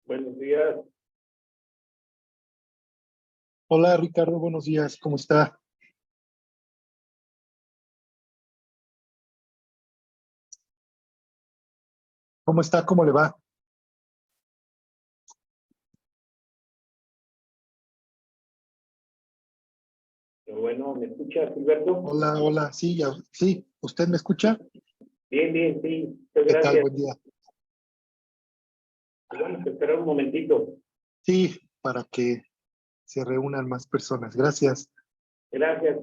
Buenos días. Hola Ricardo, buenos días, ¿cómo está? ¿Cómo está? ¿Cómo le va? Pero bueno, ¿me escucha, Gilberto? Hola, hola, sí, sí, ¿usted me escucha? Bien, bien, sí. Muchas ¿Qué tal? gracias. Buen día. Pues vamos a esperar un momentito. Sí, para que se reúnan más personas. Gracias. Gracias.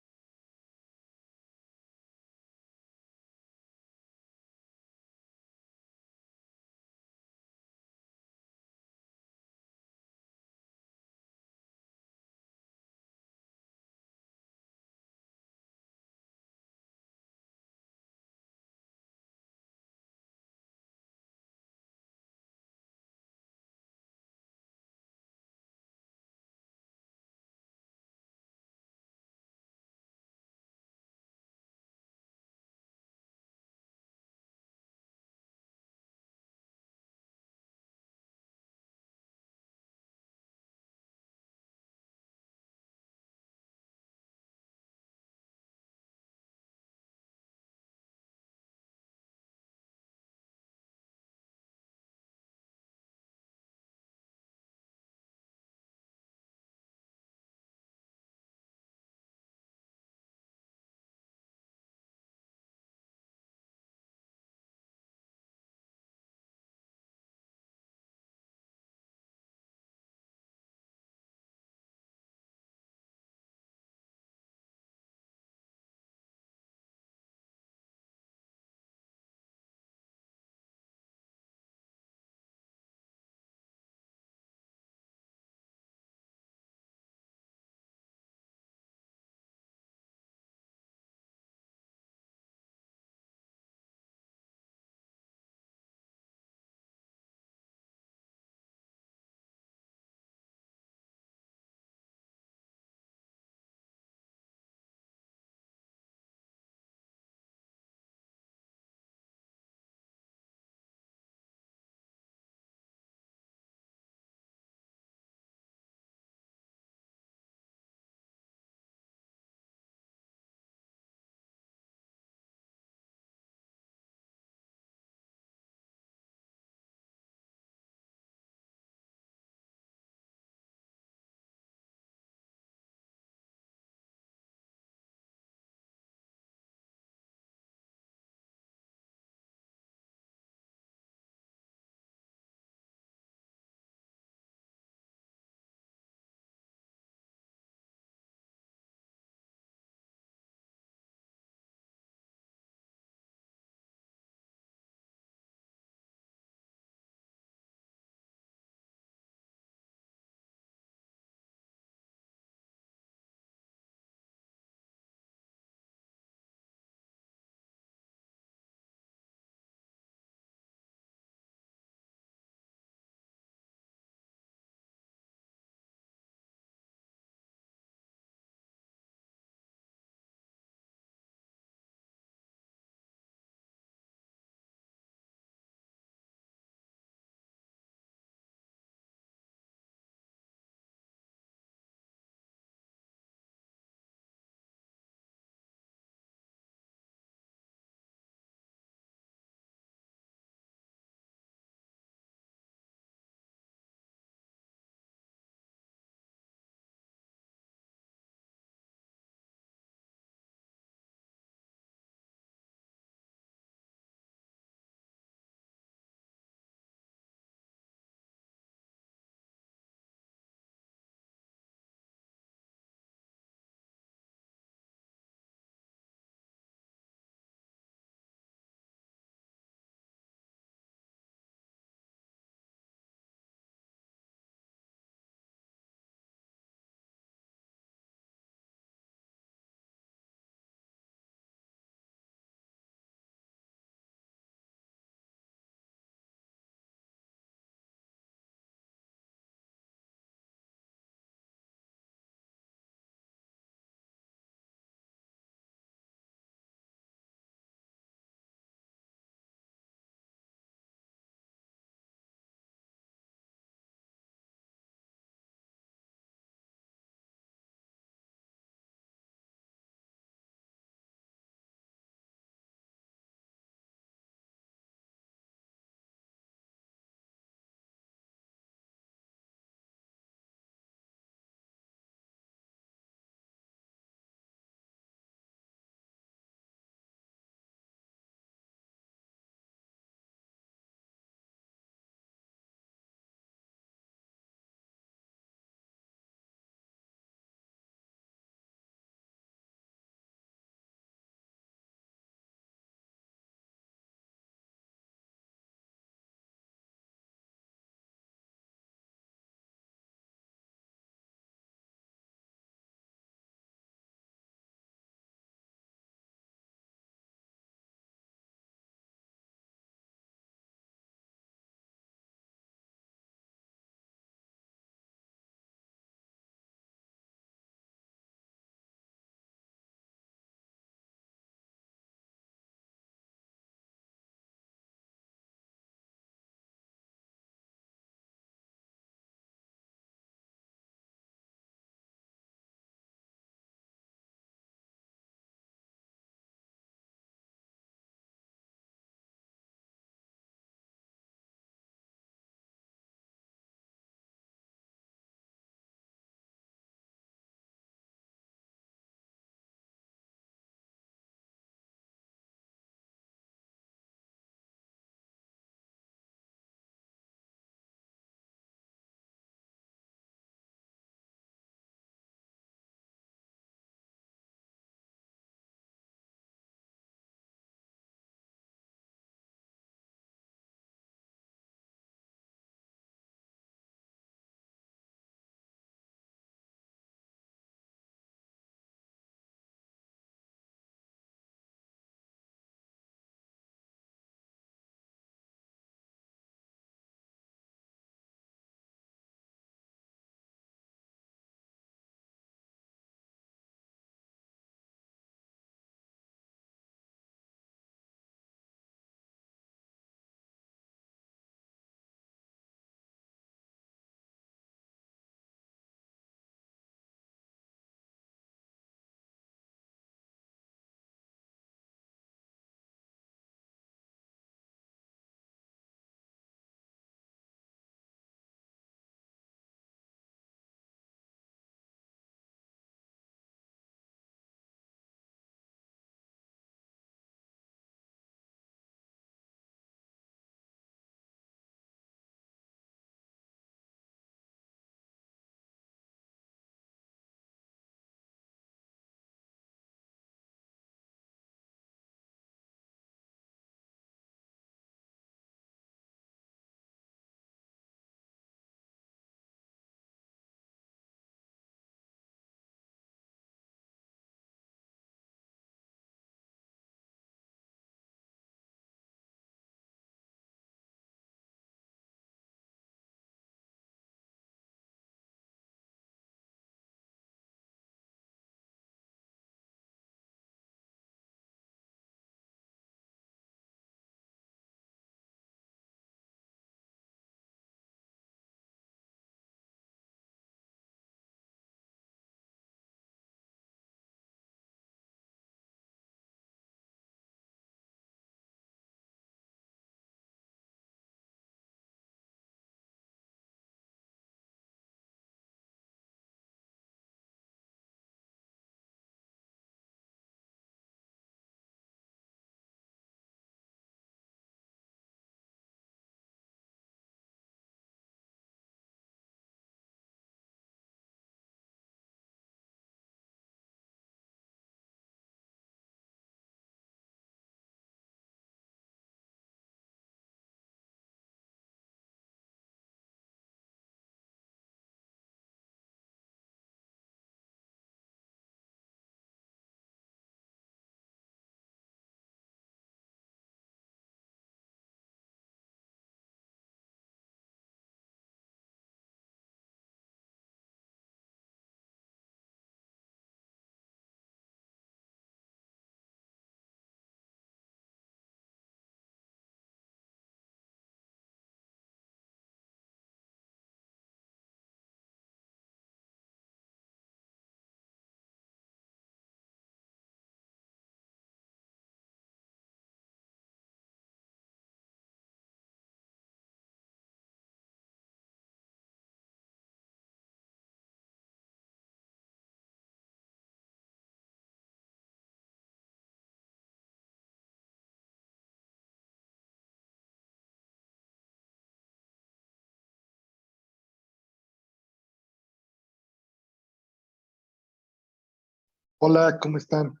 Hola, ¿cómo están?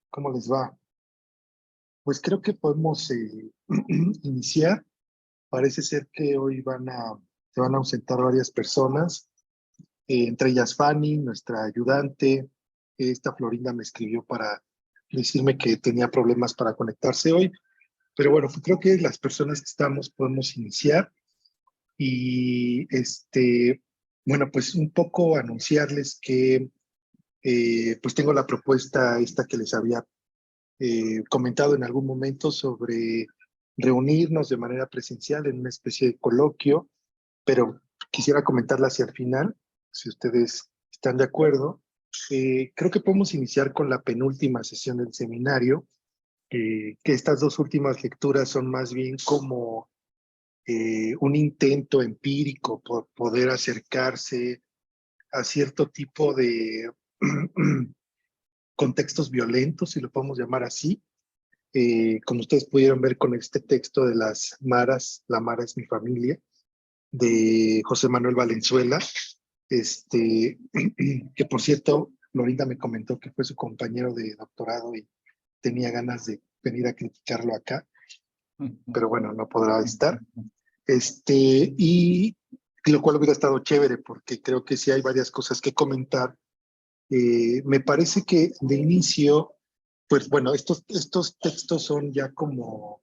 ¿Cómo les va? Pues creo que podemos iniciar. Parece ser que hoy se van a ausentar varias personas, entre ellas Fanny, nuestra ayudante. Esta Florinda me escribió para decirme que tenía problemas para conectarse hoy, pero bueno, creo que las personas que estamos podemos iniciar y bueno, pues un poco anunciarles que pues tengo la propuesta esta que les había comentado en algún momento sobre reunirnos de manera presencial en una especie de coloquio, pero quisiera comentarla hacia el final, si ustedes están de acuerdo. Creo que podemos iniciar con la penúltima sesión del seminario, que estas dos últimas lecturas son más bien como un intento empírico por poder acercarse a cierto tipo de contextos violentos, si lo podemos llamar así. Como ustedes pudieron ver con este texto de las Maras, La Mara es mi familia, de José Manuel Valenzuela, que por cierto, Florinda me comentó que fue su compañero de doctorado y tenía ganas de venir a criticarlo acá, pero bueno, no podrá estar. Y lo cual hubiera estado chévere porque creo que sí hay varias cosas que comentar. Me parece que de inicio, pues bueno, estos textos son ya como,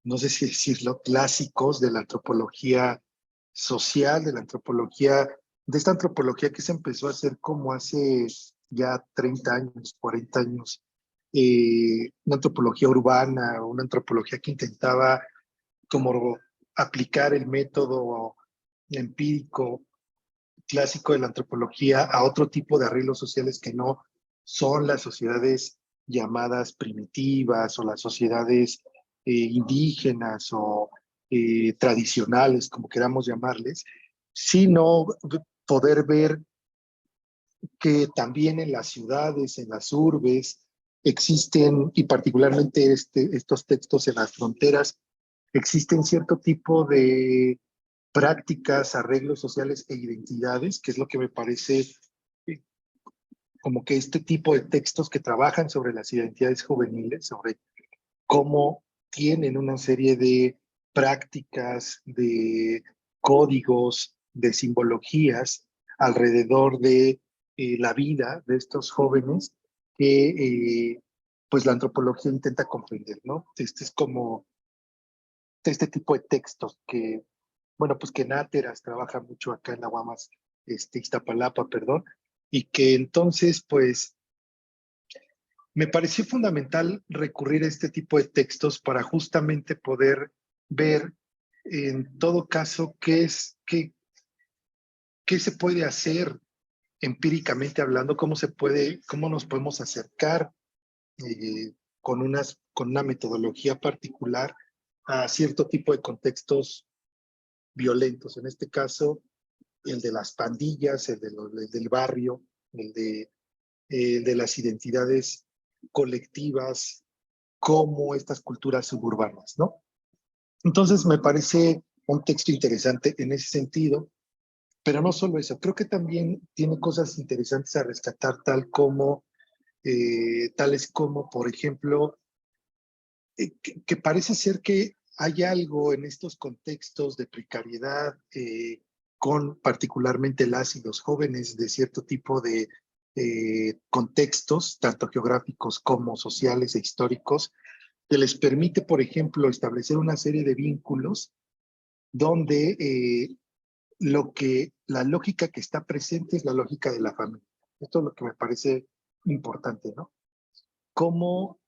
no sé si decirlo, clásicos de la antropología social, de esta antropología que se empezó a hacer como hace ya 30 años, 40 años, una antropología urbana, una antropología que intentaba como aplicar el método empírico clásico de la antropología a otro tipo de arreglos sociales que no son las sociedades llamadas primitivas o las sociedades indígenas o tradicionales, como queramos llamarles, sino poder ver que también en las ciudades, en las urbes, existen, y particularmente estos textos en las fronteras, existen cierto tipo de prácticas, arreglos sociales e identidades, que es lo que me parece eh, como que este tipo de textos que trabajan sobre las identidades juveniles, sobre cómo tienen una serie de prácticas, de códigos, de simbologías alrededor de la vida de estos jóvenes que pues la antropología intenta comprender, ¿no? Este es como este tipo de textos que, bueno, pues que Náteras trabaja mucho acá en la Guamas, Iztapalapa, perdón, y que entonces, pues, me pareció fundamental recurrir a este tipo de textos para justamente poder ver, en todo caso, qué se puede hacer empíricamente hablando, cómo nos podemos acercar con una metodología particular a cierto tipo de contextos violentos. En este caso, el de las pandillas, el del barrio, el de las identidades colectivas, como estas culturas suburbanas, ¿no? Entonces, me parece un texto interesante en ese sentido, pero no solo eso, creo que también tiene cosas interesantes a rescatar, tales como, por ejemplo, que parece ser que hay algo en estos contextos de precariedad, con particularmente las y los jóvenes de cierto tipo de contextos, tanto geográficos como sociales e históricos, que les permite, por ejemplo, establecer una serie de vínculos donde la lógica que está presente es la lógica de la familia. Esto es lo que me parece importante, ¿no? Cómo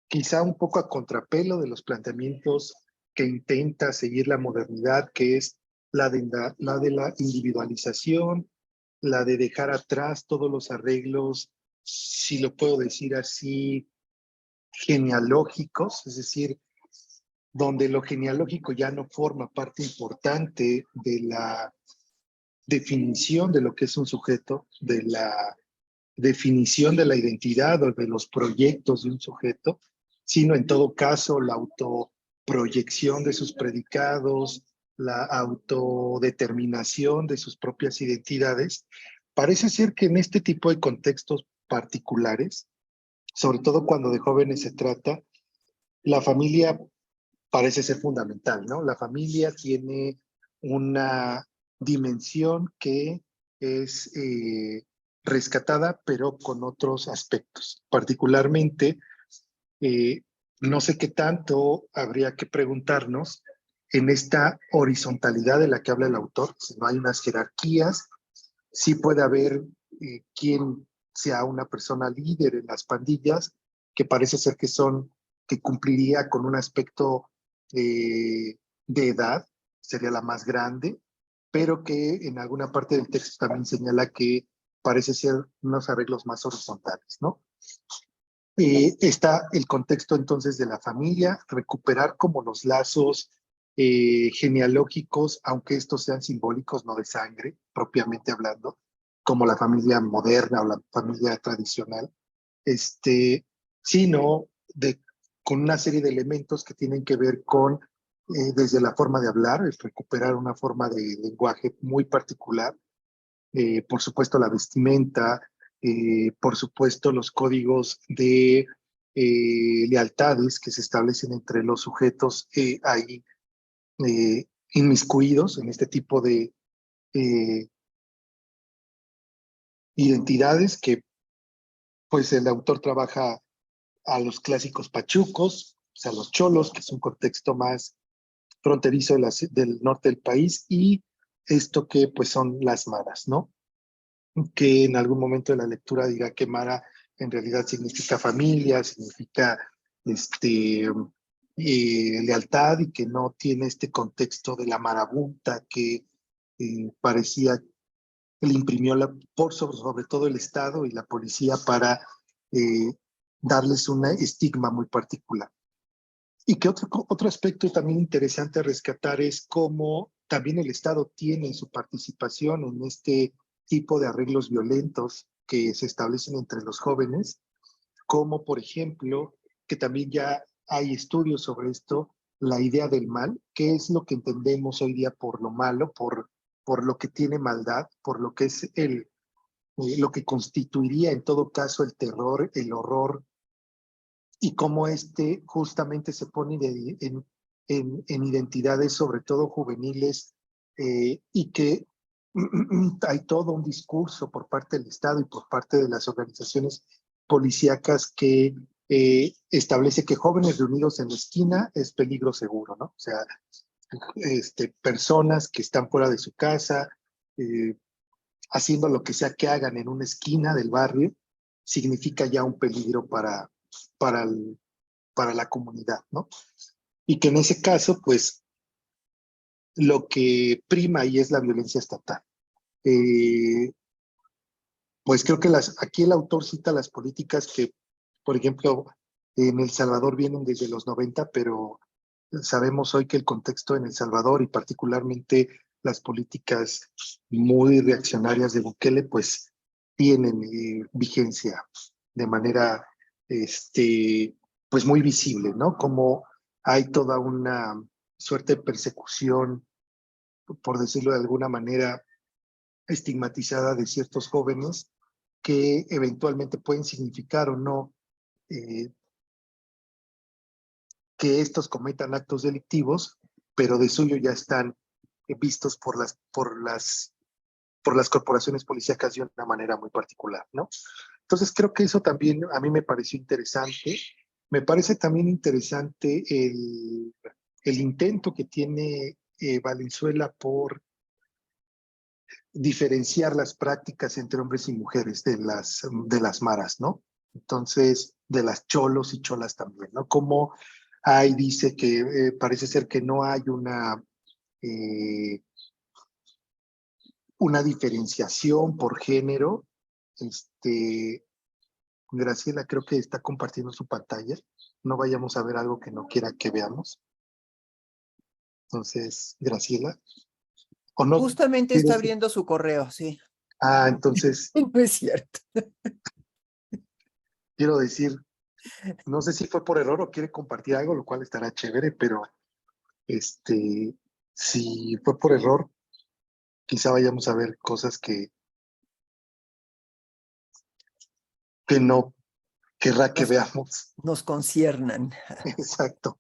quizá un poco a contrapelo de los planteamientos que intenta seguir la modernidad, que es la de la individualización, la de dejar atrás todos los arreglos, si lo puedo decir así, genealógicos, es decir, donde lo genealógico ya no forma parte importante de la definición de lo que es un sujeto, de la definición de la identidad o de los proyectos de un sujeto, sino en todo caso la autoproyección de sus predicados, la autodeterminación de sus propias identidades. parece ser que en este tipo de contextos particulares, sobre todo cuando de jóvenes se trata, la familia parece ser fundamental, ¿no? La familia tiene una dimensión que es rescatada, pero con otros aspectos. Particularmente, eh, no sé qué tanto habría que preguntarnos en esta horizontalidad de la que habla el autor, si no hay unas jerarquías, sí puede haber quien sea una persona líder en las pandillas, que parece ser que cumpliría con un aspecto de edad, sería la más grande, pero que en alguna parte del texto también señala que parece ser unos arreglos más horizontales, ¿no? Está el contexto entonces de la familia, recuperar como los lazos genealógicos, aunque estos sean simbólicos, no de sangre, propiamente hablando, como la familia moderna o la familia tradicional, sino con una serie de elementos que tienen que ver con, desde la forma de hablar, es recuperar una forma de lenguaje muy particular, por supuesto la vestimenta, por supuesto los códigos de lealtades que se establecen entre los sujetos ahí inmiscuidos en este tipo de eh, identidades que pues el autor trabaja a los clásicos pachucos, o sea, los cholos, que es un contexto más fronterizo del norte del país, y esto que pues son las maras, ¿no? Que en algún momento de la lectura diga que Mara en realidad significa familia, significa lealtad y que no tiene este contexto de la marabunta que parecía que le imprimió sobre todo el Estado y la policía para eh, darles un estigma muy particular. Y que otro aspecto también interesante a rescatar es cómo también el Estado tiene su participación en este tipo de arreglos violentos que se establecen entre los jóvenes, como por ejemplo, que también ya hay estudios sobre esto, la idea del mal, qué es lo que entendemos hoy día por lo malo, por lo que tiene maldad, por lo que es lo que constituiría en todo caso el terror, el horror, y cómo justamente se pone en identidades, sobre todo juveniles, y que hay todo un discurso por parte del Estado y por parte de las organizaciones policíacas que establece que jóvenes reunidos en la esquina es peligro seguro, ¿no? O sea, personas que están fuera de su casa, eh, haciendo lo que sea que hagan en una esquina del barrio, significa ya un peligro para, el, para la comunidad, ¿no? Y que en ese caso, pues, lo que prima ahí es la violencia estatal. Eh, pues creo que aquí el autor cita las políticas que, por ejemplo, en El Salvador vienen desde los 90, pero sabemos hoy que el contexto en El Salvador y particularmente las políticas muy reaccionarias de Bukele, pues tienen vigencia de manera, pues muy visible, ¿no? Como hay toda una suerte de persecución, por decirlo de alguna manera, estigmatizada de ciertos jóvenes que eventualmente pueden significar o no eh, que estos cometan actos delictivos, pero de suyo ya están vistos por las corporaciones policíacas de una manera muy particular, ¿no? Entonces creo que eso también a mí me pareció interesante. Me parece también interesante el intento que tiene Valenzuela por diferenciar las prácticas entre hombres y mujeres de las maras, ¿no? Entonces, de las cholos y cholas también, ¿no? Como ahí dice que parece ser que no hay eh, una diferenciación por género. Graciela creo que está compartiendo su pantalla. No vayamos a ver algo que no quiera que veamos. Entonces, Graciela, ¿o no Justamente está quieres? abriendo su correo, sí. Entonces, No es cierto. quiero decir, no sé si fue por error o quiere compartir algo, lo cual estará chévere, pero si fue por error, quizá vayamos a ver cosas que que no querrá que Nos- veamos. Nos conciernan. Exacto.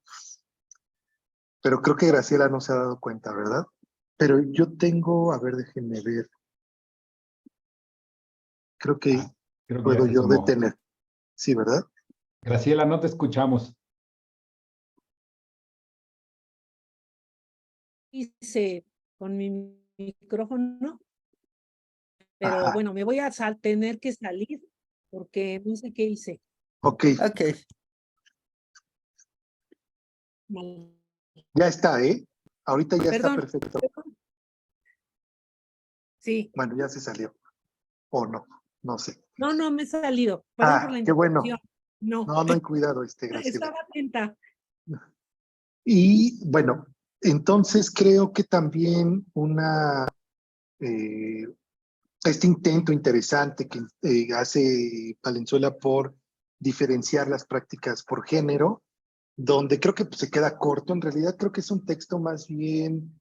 Pero creo que Graciela no se ha dado cuenta, ¿verdad? Pero yo tengo, a ver, déjenme ver. Creo que Creo que ya puedo se yo sumó. detener. Sí, ¿verdad? Graciela, no te escuchamos. Hice con mi micrófono, pero Ajá. bueno, me voy a tener que salir porque no sé qué hice Ok, Ok, mal. ya está, ¿eh? Ahorita ya está Perdón, perfecto. perdón. Sí, Bueno, ya se salió. O no, no sé. no me he salido. Perdón por la Qué bueno. interrupción. No, No, no hay cuidado, Graciela. estaba atenta. Y bueno, entonces creo que también este intento interesante que hace Valenzuela por diferenciar las prácticas por género, donde creo que pues, se queda corto. En realidad creo que es un texto más bien,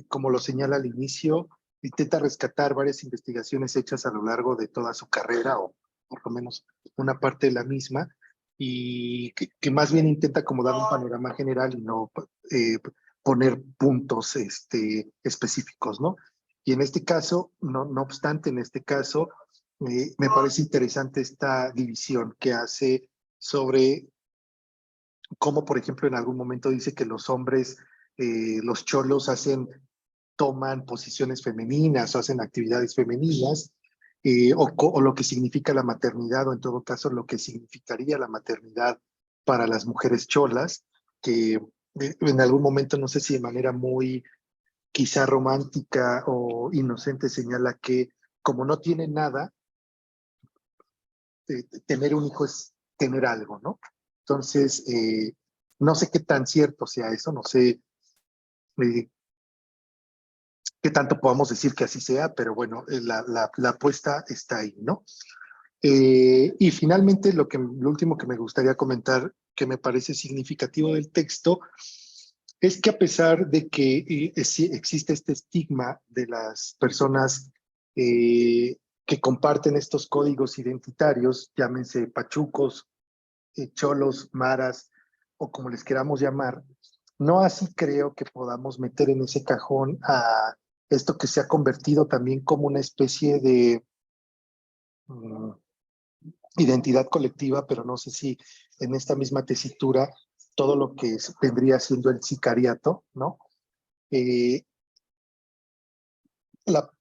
como lo señala al inicio, intenta rescatar varias investigaciones hechas a lo largo de toda su carrera, o por lo menos una parte de la misma, y que más bien intenta como dar un panorama general y no poner puntos específicos, ¿no? Y en este caso, no obstante, en este caso, me parece interesante esta división que hace sobre cómo, por ejemplo, en algún momento dice que los hombres, los cholos toman posiciones femeninas o hacen actividades femeninas, o lo que significa la maternidad, o en todo caso lo que significaría la maternidad para las mujeres cholas, que en algún momento, no sé si de manera muy quizá romántica o inocente, señala que como no tiene nada, tener un hijo es tener algo, ¿no? Entonces, no sé qué tan cierto sea eso, no sé qué tanto podamos decir que así sea, pero bueno, la apuesta está ahí, ¿no? Y finalmente, lo último que me gustaría comentar, que me parece significativo del texto, es que a pesar de que existe este estigma de las personas que comparten estos códigos identitarios, llámense pachucos, cholos, maras o como les queramos llamar, no así creo que podamos meter en ese cajón a esto que se ha convertido también como una especie de identidad colectiva, pero no sé si en esta misma tesitura todo lo que vendría siendo el sicariato, ¿no? Eh, la,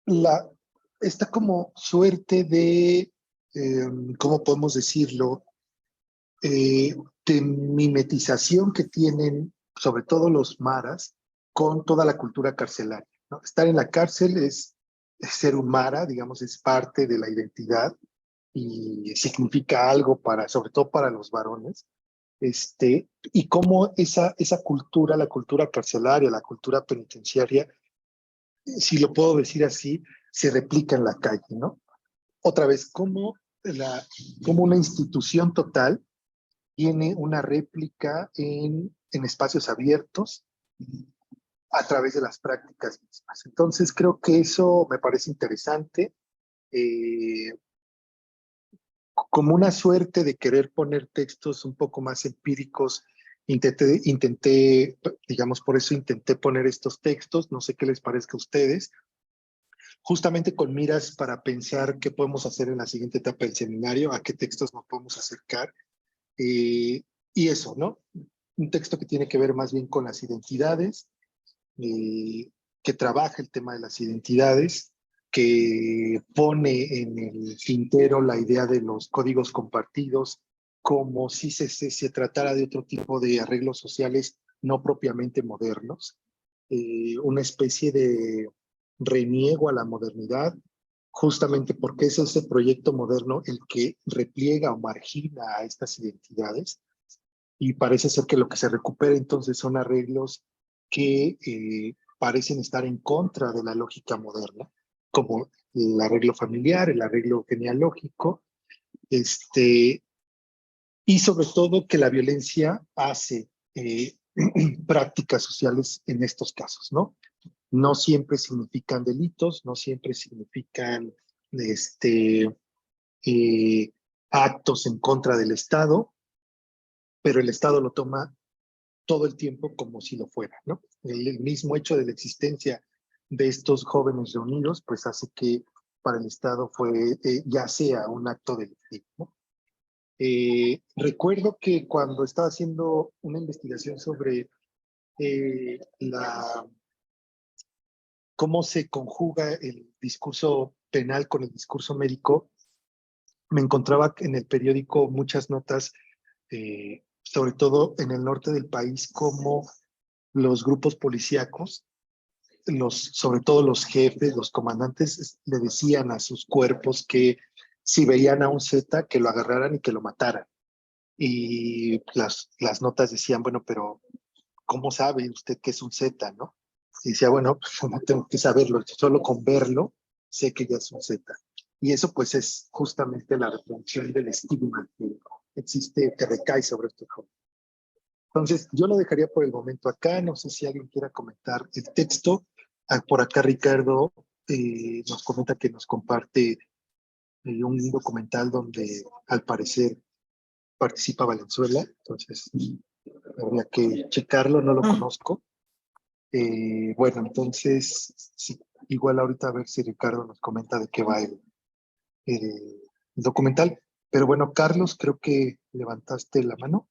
la, esta como suerte de, ¿cómo podemos decirlo? De mimetización que tienen, sobre todo los maras, con toda la cultura carcelaria, ¿no? Estar en la cárcel es ser un mara, digamos, es parte de la identidad y significa algo para, sobre todo para los varones. Y cómo esa cultura, la cultura carcelaria, la cultura penitenciaria, si lo puedo decir así, se replica en la calle, ¿no? Otra vez, como una institución total tiene una réplica en espacios abiertos a través de las prácticas mismas. Entonces creo que eso me parece interesante, eh, como una suerte de querer poner textos un poco más empíricos. Digamos, por eso intenté poner estos textos, no sé qué les parezca a ustedes, justamente con miras para pensar qué podemos hacer en la siguiente etapa del seminario, a qué textos nos podemos acercar. Y eso, ¿no? Un texto que tiene que ver más bien con las identidades, que trabaja el tema de las identidades, que pone en el tintero la idea de los códigos compartidos, como si se tratara de otro tipo de arreglos sociales no propiamente modernos, una especie de reniego a la modernidad, justamente porque es ese proyecto moderno el que repliega o margina a estas identidades, y parece ser que lo que se recupera entonces son arreglos que parecen estar en contra de la lógica moderna, como el arreglo familiar, el arreglo genealógico, y sobre todo que la violencia hace prácticas sociales en estos casos, ¿no? No siempre significan delitos, no siempre significan eh, actos en contra del Estado, pero el Estado lo toma todo el tiempo como si lo fuera, ¿no? El mismo hecho de la existencia de estos jóvenes reunidos, pues hace que para el Estado ya sea un acto delictivo, ¿no? Recuerdo que cuando estaba haciendo una investigación sobre cómo se conjuga el discurso penal con el discurso médico, me encontraba en el periódico muchas notas, sobre todo en el norte del país, como los grupos policíacos, sobre todo los jefes, los comandantes, le decían a sus cuerpos que si veían a un Z, que lo agarraran y que lo mataran. Y las notas decían, bueno, pero ¿cómo sabe usted que es un Z, no? Y decía, bueno, pues no tengo que saberlo, solo con verlo sé que ya es un Z. Y eso pues es justamente la reproducción del estigma que existe, que recae sobre estos jóvenes. Entonces, yo lo dejaría por el momento acá. No sé si alguien quiera comentar el texto. Por acá Ricardo nos comenta que nos comparte un documental donde al parecer participa Valenzuela. Entonces, habría que checarlo, no lo conozco. Bueno, entonces, sí, igual ahorita a ver si Ricardo nos comenta de qué va el documental. Pero bueno, Carlos, creo que levantaste la mano.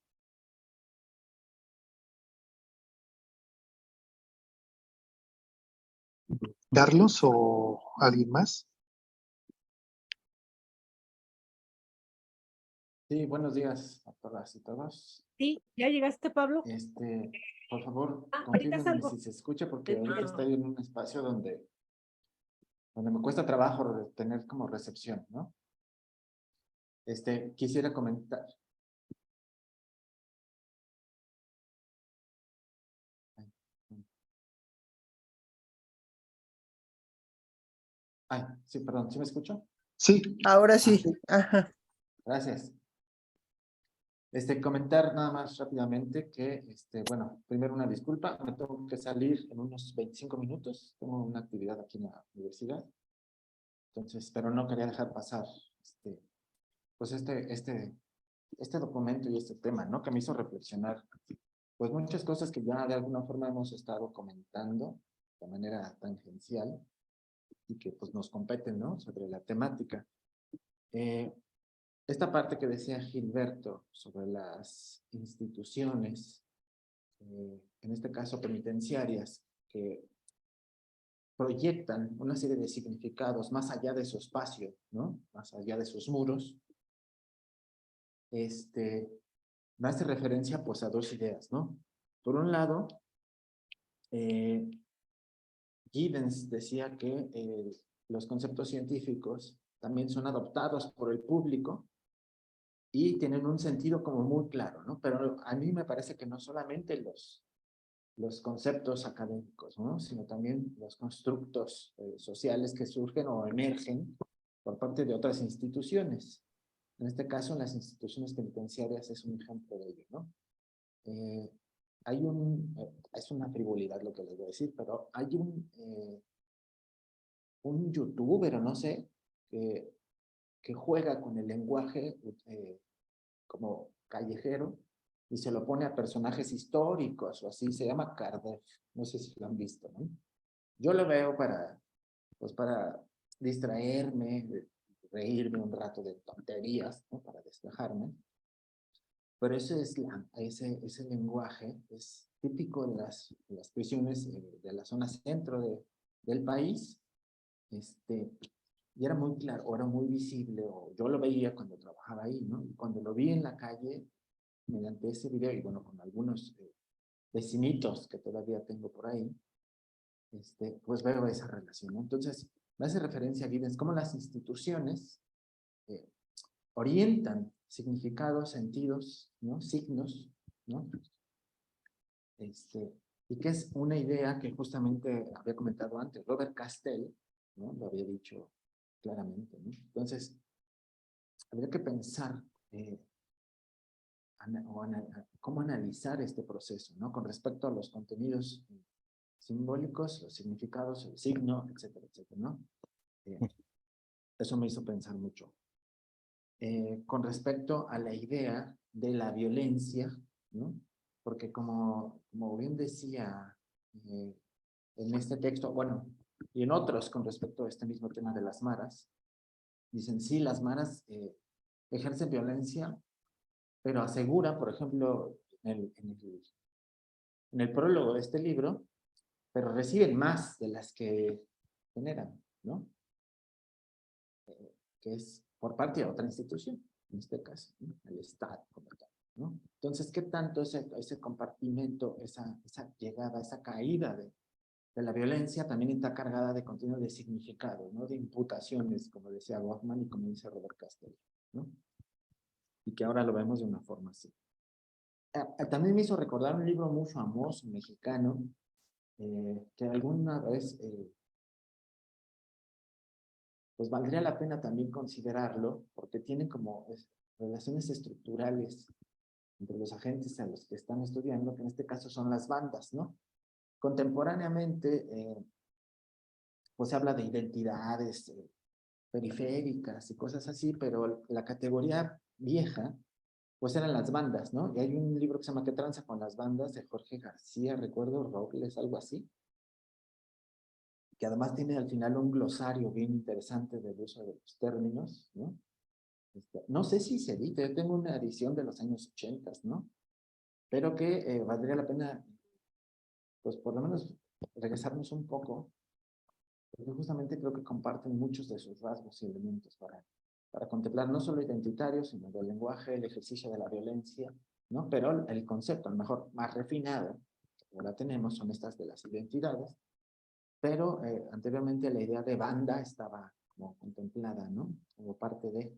¿Carlos o alguien más? Sí, buenos días a todas y todos. Sí, ¿ya llegaste, Pablo? Por favor, Ahorita confírmenme salgo. si se escucha porque ahorita estoy en un espacio donde me cuesta trabajo tener como recepción, ¿no? Quisiera comentar. Ay, sí, perdón, ¿sí me escucho? Sí. Ahora sí. Ajá. Gracias. Comentar nada más rápidamente que, bueno, primero una disculpa, me tengo que salir en unos 25 minutos, tengo una actividad aquí en la universidad, entonces, pero no quería dejar pasar, pues este documento y este tema, ¿no? Que me hizo reflexionar, pues muchas cosas que ya de alguna forma hemos estado comentando de manera tangencial y que pues nos competen, ¿no? Sobre la temática. Esta parte que decía Gilberto sobre las instituciones, en este caso penitenciarias, que proyectan una serie de significados más allá de su espacio, ¿no? Más allá de sus muros, me hace referencia pues a dos ideas, ¿no? Por un lado, Giddens decía que los conceptos científicos también son adoptados por el público y tienen un sentido como muy claro, ¿no? Pero a mí me parece que no solamente los conceptos académicos, ¿no? Sino también los constructos sociales que surgen o emergen por parte de otras instituciones. En este caso, en las instituciones penitenciarias es un ejemplo de ello, ¿no? Es una frivolidad lo que les voy a decir, pero hay un youtuber, o no sé, que juega con el lenguaje como callejero y se lo pone a personajes históricos o así, se llama Kardec, no sé si lo han visto, ¿no? Yo lo veo pues para distraerme, reírme un rato de tonterías, ¿no? Para despejarme. Pero ese lenguaje es típico de las prisiones de la zona centro del país, y era muy claro, o era muy visible, o yo lo veía cuando trabajaba ahí, ¿no? Y cuando lo vi en la calle, mediante ese video, y bueno, con algunos vecinitos que todavía tengo por ahí, pues veo esa relación, ¿no? Entonces, me hace referencia a Giddens, cómo las instituciones eh, orientan significados, sentidos, ¿no? Signos, ¿no? Y que es una idea que justamente había comentado antes, Robert Castell, ¿no? Lo había dicho claramente, ¿no? Entonces, habría que pensar cómo analizar este proceso, ¿no? Con respecto a los contenidos simbólicos, los significados, el signo, etcétera, etcétera, ¿no? Eso me hizo pensar mucho. con respecto a la idea de la violencia, ¿no? Porque como bien decía en este texto, bueno, y en otros con respecto a este mismo tema de las maras, dicen, sí, las maras ejercen violencia, pero asegura, por ejemplo, en el prólogo de este libro, pero reciben más de las que generan, ¿no? Que es por parte de otra institución, en este caso, ¿no? El Estado como tal, ¿no? Entonces, ¿qué tanto ese compartimento, esa llegada, esa caída de la violencia también está cargada de contenido de significado, ¿no? De imputaciones, como decía Goffman y como dice Robert Castells, ¿no? Y que ahora lo vemos de una forma así. También me hizo recordar un libro muy famoso, mexicano, que alguna vez pues valdría la pena también considerarlo, porque tiene como relaciones estructurales entre los agentes a los que están estudiando, que en este caso son las bandas, ¿no? Contemporáneamente, pues se habla de identidades periféricas y cosas así, pero la categoría vieja, pues eran las bandas, ¿no? Y hay un libro que se llama ¿Qué tranza con las bandas? De Jorge García, recuerdo, Robles, algo así, que además tiene al final un glosario bien interesante del uso de los términos, ¿no? No sé si se edita, yo tengo una edición de los años 80, ¿no? Pero que valdría la pena, pues por lo menos regresarnos un poco, porque justamente creo que comparten muchos de sus rasgos y elementos para contemplar no solo identitarios, sino del lenguaje, el ejercicio de la violencia, ¿no? Pero el concepto, a lo mejor más refinado, que ahora tenemos, son estas de las identidades, pero anteriormente la idea de banda estaba como contemplada, ¿no? Como parte de...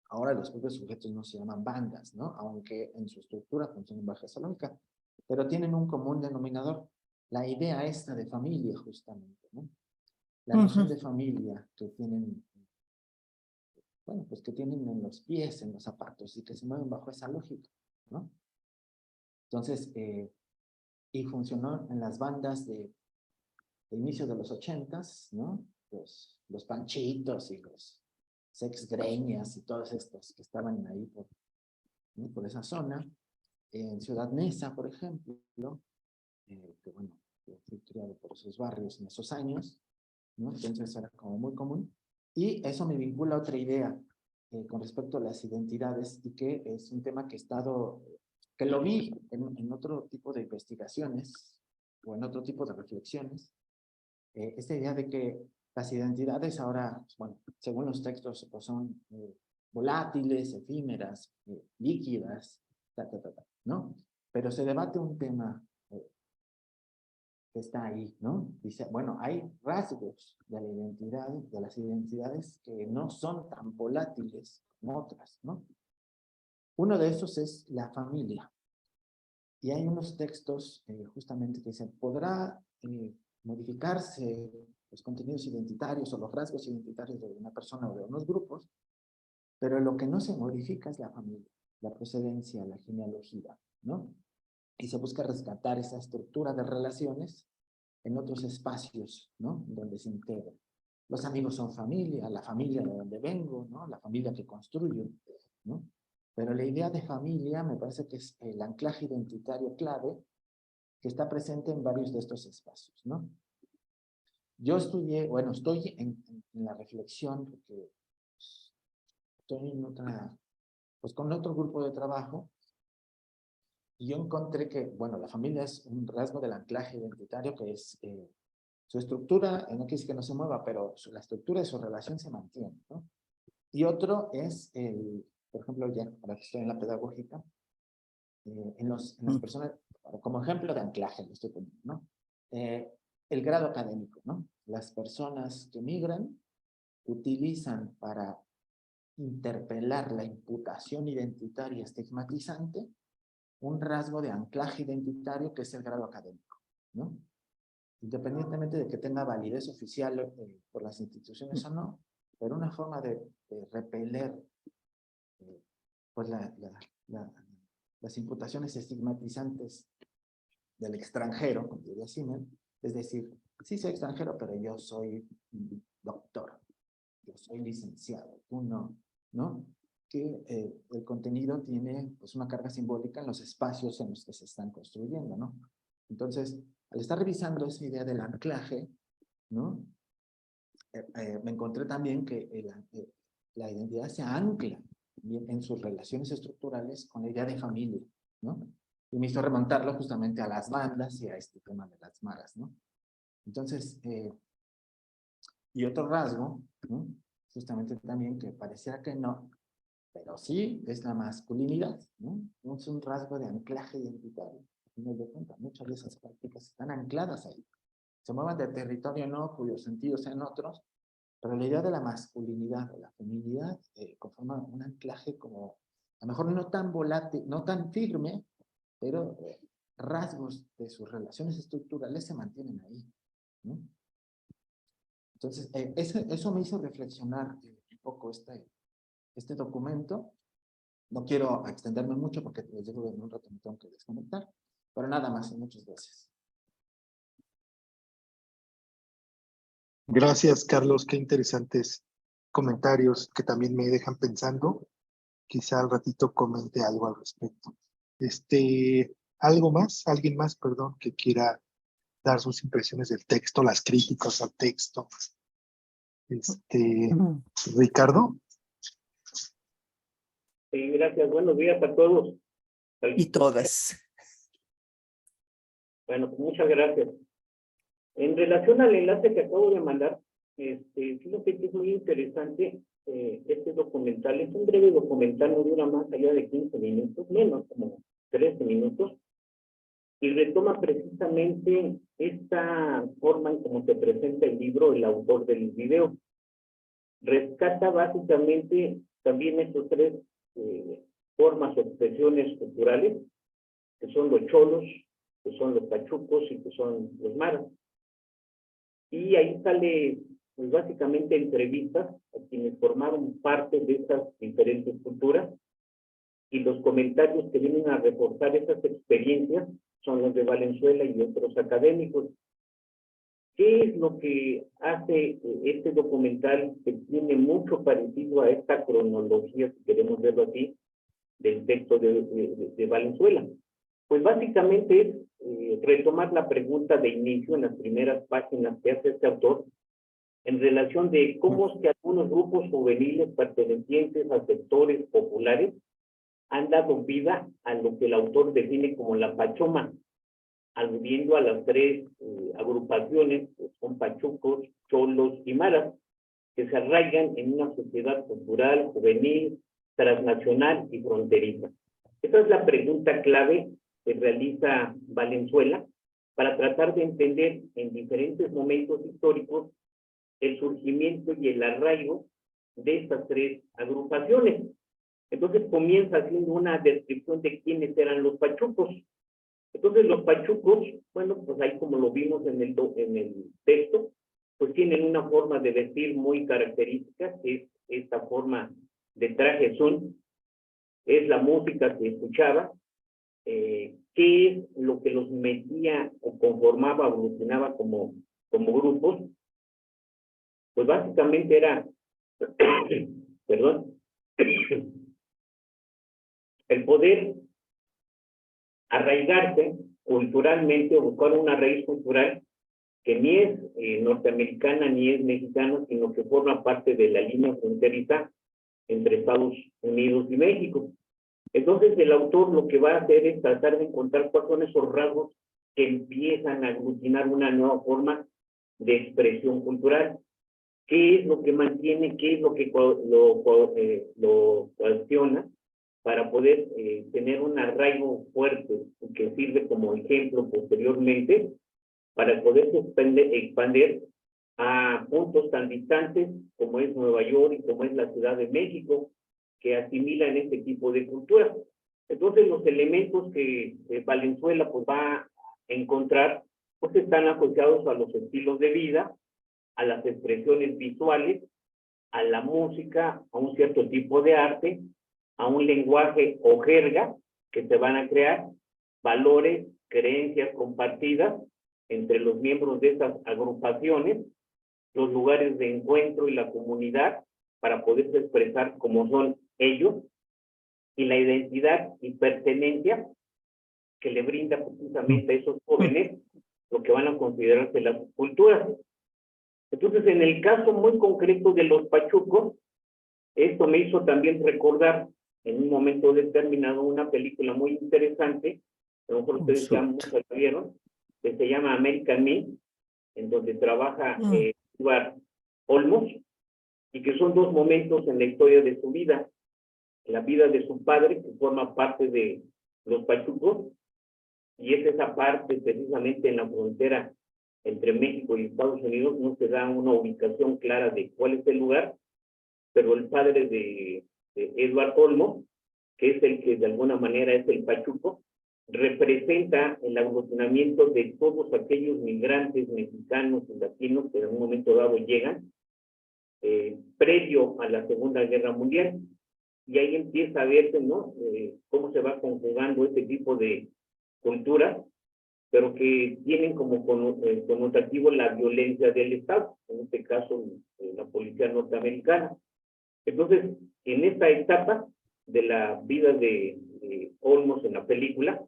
Ahora los propios sujetos no se llaman bandas, ¿no? Aunque en su estructura funcionan bajo esa lógica, pero tienen un común denominador, la idea esta de familia, justamente, ¿no? La noción de familia que tienen, bueno, pues que tienen en los pies, en los zapatos, y que se mueven bajo esa lógica, ¿no? Entonces, y funcionó en las bandas de inicio de los 80s, ¿no? Los Panchitos y los Sex Greñas y todos estos que estaban ahí ¿no? Por esa zona. En Ciudad Neza, por ejemplo, que bueno, fui criado por esos barrios en esos años, ¿no? Entonces era como muy común. Y eso me vincula a otra idea con respecto a las identidades y que es un tema que he estado, que lo vi en otro tipo de investigaciones o en otro tipo de reflexiones. Esta idea de que las identidades ahora, bueno, según los textos, pues son volátiles, efímeras, líquidas, ¿no? Pero se debate un tema que está ahí, ¿no? Dice, bueno, hay rasgos de la identidad, de las identidades que no son tan volátiles como otras, ¿no? Uno de esos es la familia. Y hay unos textos justamente que dicen, podrá modificarse los contenidos identitarios o los rasgos identitarios de una persona o de unos grupos, pero lo que no se modifica es la familia, la procedencia, la genealogía, ¿no? Y se busca rescatar esa estructura de relaciones en otros espacios, ¿no? Donde se integra. Los amigos son familia, la familia de donde vengo, ¿no? La familia que construyo, ¿no? Pero la idea de familia me parece que es el anclaje identitario clave que está presente en varios de estos espacios, ¿no? Yo estudié, bueno, estoy en la reflexión, porque estoy en otra, pues con otro grupo de trabajo, y yo encontré que, bueno, la familia es un rasgo del anclaje identitario que es, su estructura, no quiere decir que no se mueva, pero la estructura de su relación se mantiene, ¿no? Y otro es, por ejemplo, ya, ahora que estoy en la pedagógica, en las personas, como ejemplo de anclaje, lo estoy poniendo, ¿no? El grado académico, ¿no? Las personas que migran utilizan para interpelar la imputación identitaria estigmatizante un rasgo de anclaje identitario que es el grado académico, ¿no? Independientemente de que tenga validez oficial por las instituciones o no, pero una forma de repeler pues las imputaciones estigmatizantes del extranjero, como diría Simmel, es decir, sí soy extranjero, pero yo soy doctor, yo soy licenciado, tú no, ¿no? que el contenido tiene pues, una carga simbólica en los espacios en los que se están construyendo, ¿no? Entonces, al estar revisando esa idea del anclaje, ¿no? Me encontré también que la identidad se ancla en sus relaciones estructurales con la idea de familia, ¿no? Y me hizo remontarlo justamente a las bandas y a este tema de las maras, ¿no? Entonces, y otro rasgo, ¿no? Justamente también que pareciera que no, pero sí es la masculinidad, ¿no? Es un rasgo de anclaje identitario. Me doy cuenta, muchas de esas prácticas están ancladas ahí. Se muevan de territorio no, cuyos sentidos sean otros, pero la idea de la masculinidad o la feminidad conforma un anclaje como, a lo mejor no tan volátil, no tan firme, pero rasgos de sus relaciones estructurales se mantienen ahí, ¿no? Entonces, eso me hizo reflexionar un poco este documento. No quiero extenderme mucho porque les digo que en un rato me tengo que desconectar, pero nada más, y muchas gracias. Gracias, Carlos. Qué interesantes comentarios que también me dejan pensando. Quizá al ratito comente algo al respecto. ¿Algo más? ¿Alguien más, perdón, que quiera dar sus impresiones del texto, las críticas al texto? Ricardo. Sí, gracias. Buenos días a todos. Y todas. Bueno, pues muchas gracias. En relación al enlace que acabo de mandar, fíjate que es muy interesante este documental. Es un breve documental, no dura más allá de 15 minutos, menos, como 13 minutos, y retoma precisamente esta forma en cómo se presenta el libro, el autor del video. Rescata básicamente también estos tres formas o expresiones culturales, que son los cholos, que son los pachucos y que son los maras. Y ahí sale, pues básicamente entrevistas a quienes formaron parte de estas diferentes culturas, y los comentarios que vienen a reforzar esas experiencias son los de Valenzuela y otros académicos. ¿Qué es lo que hace este documental, que tiene mucho parecido a esta cronología, si queremos verlo así, del texto de Valenzuela? Pues básicamente es retomar la pregunta de inicio en las primeras páginas que hace este autor, en relación de cómo es que algunos grupos juveniles pertenecientes a sectores populares han dado vida a lo que el autor define como la pachoma, aludiendo a las tres agrupaciones, que son pachucos, cholos y maras, que se arraigan en una sociedad cultural, juvenil, transnacional y fronteriza. Esa es la pregunta clave que realiza Valenzuela para tratar de entender en diferentes momentos históricos el surgimiento y el arraigo de estas tres agrupaciones. Entonces comienza haciendo una descripción de quiénes eran los pachucos. Entonces los pachucos, bueno, pues ahí como lo vimos en el texto, pues tienen una forma de vestir muy característica, que es esta forma de traje azul, es la música que escuchaba, qué es lo que los metía o conformaba, evolucionaba como grupos. Pues básicamente era, perdón, el poder arraigarse culturalmente o buscar una raíz cultural que ni es norteamericana ni es mexicana, sino que forma parte de la línea fronteriza entre Estados Unidos y México. Entonces el autor lo que va a hacer es tratar de encontrar cuáles son esos rasgos que empiezan a aglutinar una nueva forma de expresión cultural. ¿Qué es lo que mantiene, qué es lo que lo cuestiona para poder tener un arraigo fuerte que sirve como ejemplo posteriormente para poderse expandir a puntos tan distantes como es Nueva York y como es la Ciudad de México, que asimilan este tipo de cultura? Entonces los elementos que Valenzuela pues va a encontrar pues están asociados a los estilos de vida, a las expresiones visuales, a la música, a un cierto tipo de arte, a un lenguaje o jerga que se van a crear, valores, creencias compartidas entre los miembros de esas agrupaciones, los lugares de encuentro y la comunidad, para poderse expresar como son ellos, y la identidad y pertenencia que le brinda precisamente a esos jóvenes lo que van a considerarse las culturas. Entonces, en el caso muy concreto de los pachucos, esto me hizo también recordar en un momento determinado una película muy interesante, a lo mejor ustedes ya muchos la vieron, que se llama American Me, en donde trabaja Edward Olmos, y que son dos momentos en la historia de su vida. La vida de su padre, que forma parte de los pachucos, y es esa parte precisamente en la frontera entre México y Estados Unidos, no se da una ubicación clara de cuál es el lugar, pero el padre de Edward Olmos, que es el que de alguna manera es el pachuco, representa el aglutinamiento de todos aquellos migrantes mexicanos y latinos que en un momento dado llegan, previo a la Segunda Guerra Mundial, y ahí empieza a verse, ¿no? Cómo se va conjugando este tipo de culturas, pero que tienen como connotativo la violencia del Estado, en este caso la policía norteamericana. Entonces, en esta etapa de la vida de Olmos en la película,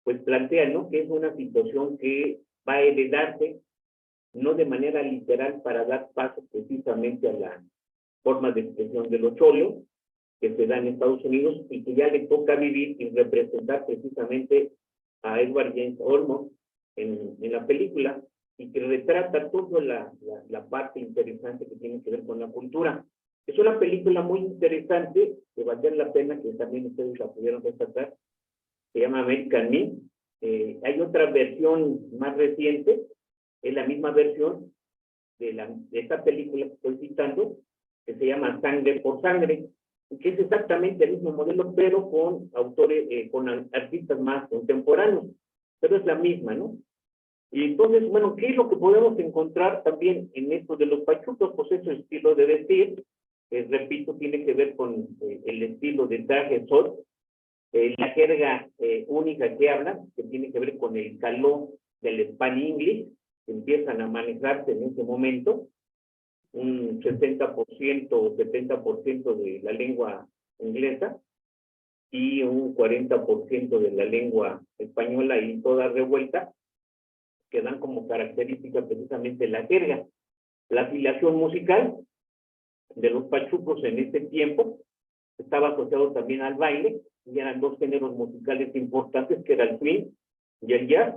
pues plantea, ¿no?, que es una situación que va a heredarse, no de manera literal, para dar paso precisamente a la forma de expresión de los cholos, que se da en Estados Unidos, y que ya le toca vivir y representar precisamente a Edward James Olmos en la película, y que retrata toda la parte interesante que tiene que ver con la cultura. Es una película muy interesante, que valdría la pena que también ustedes la pudieran rescatar. Se llama American Me. Hay otra versión más reciente, es la misma versión de esta película que estoy citando, que se llama Sangre por Sangre, que es exactamente el mismo modelo, pero con autores, con artistas más contemporáneos, pero es la misma, ¿no? Y entonces, bueno, ¿qué es lo que podemos encontrar también en esto de los pachucos? Pues ese estilo de vestir, repito, tiene que ver con el estilo de traje short, la jerga única que hablan, que tiene que ver con el caló del Spanish English, que empiezan a manejarse en ese momento, un 60% o 70% de la lengua inglesa y un 40% de la lengua española, y toda revuelta, que dan como característica precisamente la jerga. La afiliación musical de los pachucos en ese tiempo estaba asociado también al baile, y eran dos géneros musicales importantes, que era el swing y el jazz,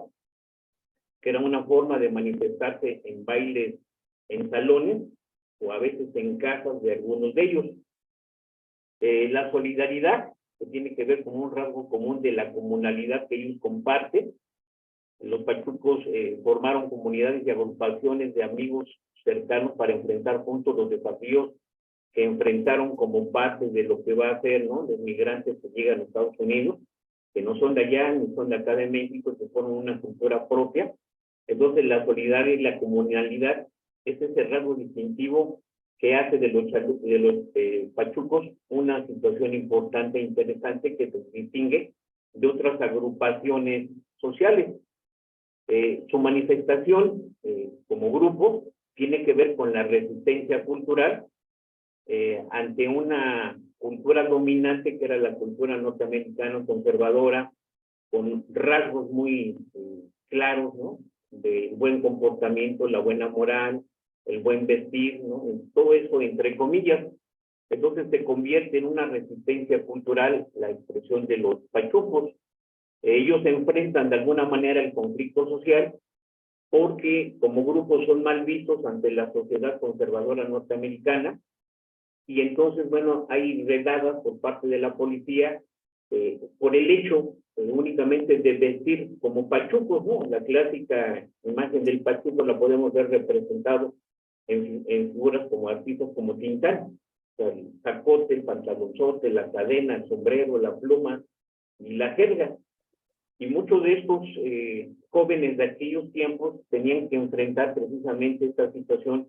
que era una forma de manifestarse en bailes en salones o a veces en casas de algunos de ellos. La solidaridad, que tiene que ver con un rasgo común de la comunalidad que ellos comparten. Los pachucos formaron comunidades y agrupaciones de amigos cercanos para enfrentar juntos los desafíos que enfrentaron como parte de lo que va a ser, ¿no?, los migrantes que llegan a Estados Unidos, que no son de allá ni son de acá de México, que forman una cultura propia. Entonces, la solidaridad y la comunalidad es ese rasgo distintivo que hace de los pachucos una situación importante e interesante, que se distingue de otras agrupaciones sociales. Su manifestación como grupo tiene que ver con la resistencia cultural ante una cultura dominante, que era la cultura norteamericana conservadora, con rasgos muy claros, ¿no?, de buen comportamiento, la buena moral, el buen vestir, ¿no?, todo eso entre comillas. Entonces se convierte en una resistencia cultural la expresión de los pachucos. Ellos se enfrentan de alguna manera al conflicto social, porque como grupos son mal vistos ante la sociedad conservadora norteamericana, y entonces, bueno, hay redadas por parte de la policía por el hecho únicamente de vestir como pachucos, ¿no? La clásica imagen del pachuco la podemos ver representado en figuras como artistas como Tintán, el sacote, el pantalonzote, la cadena, el sombrero, la pluma y la jerga. Y muchos de estos jóvenes de aquellos tiempos tenían que enfrentar precisamente esta situación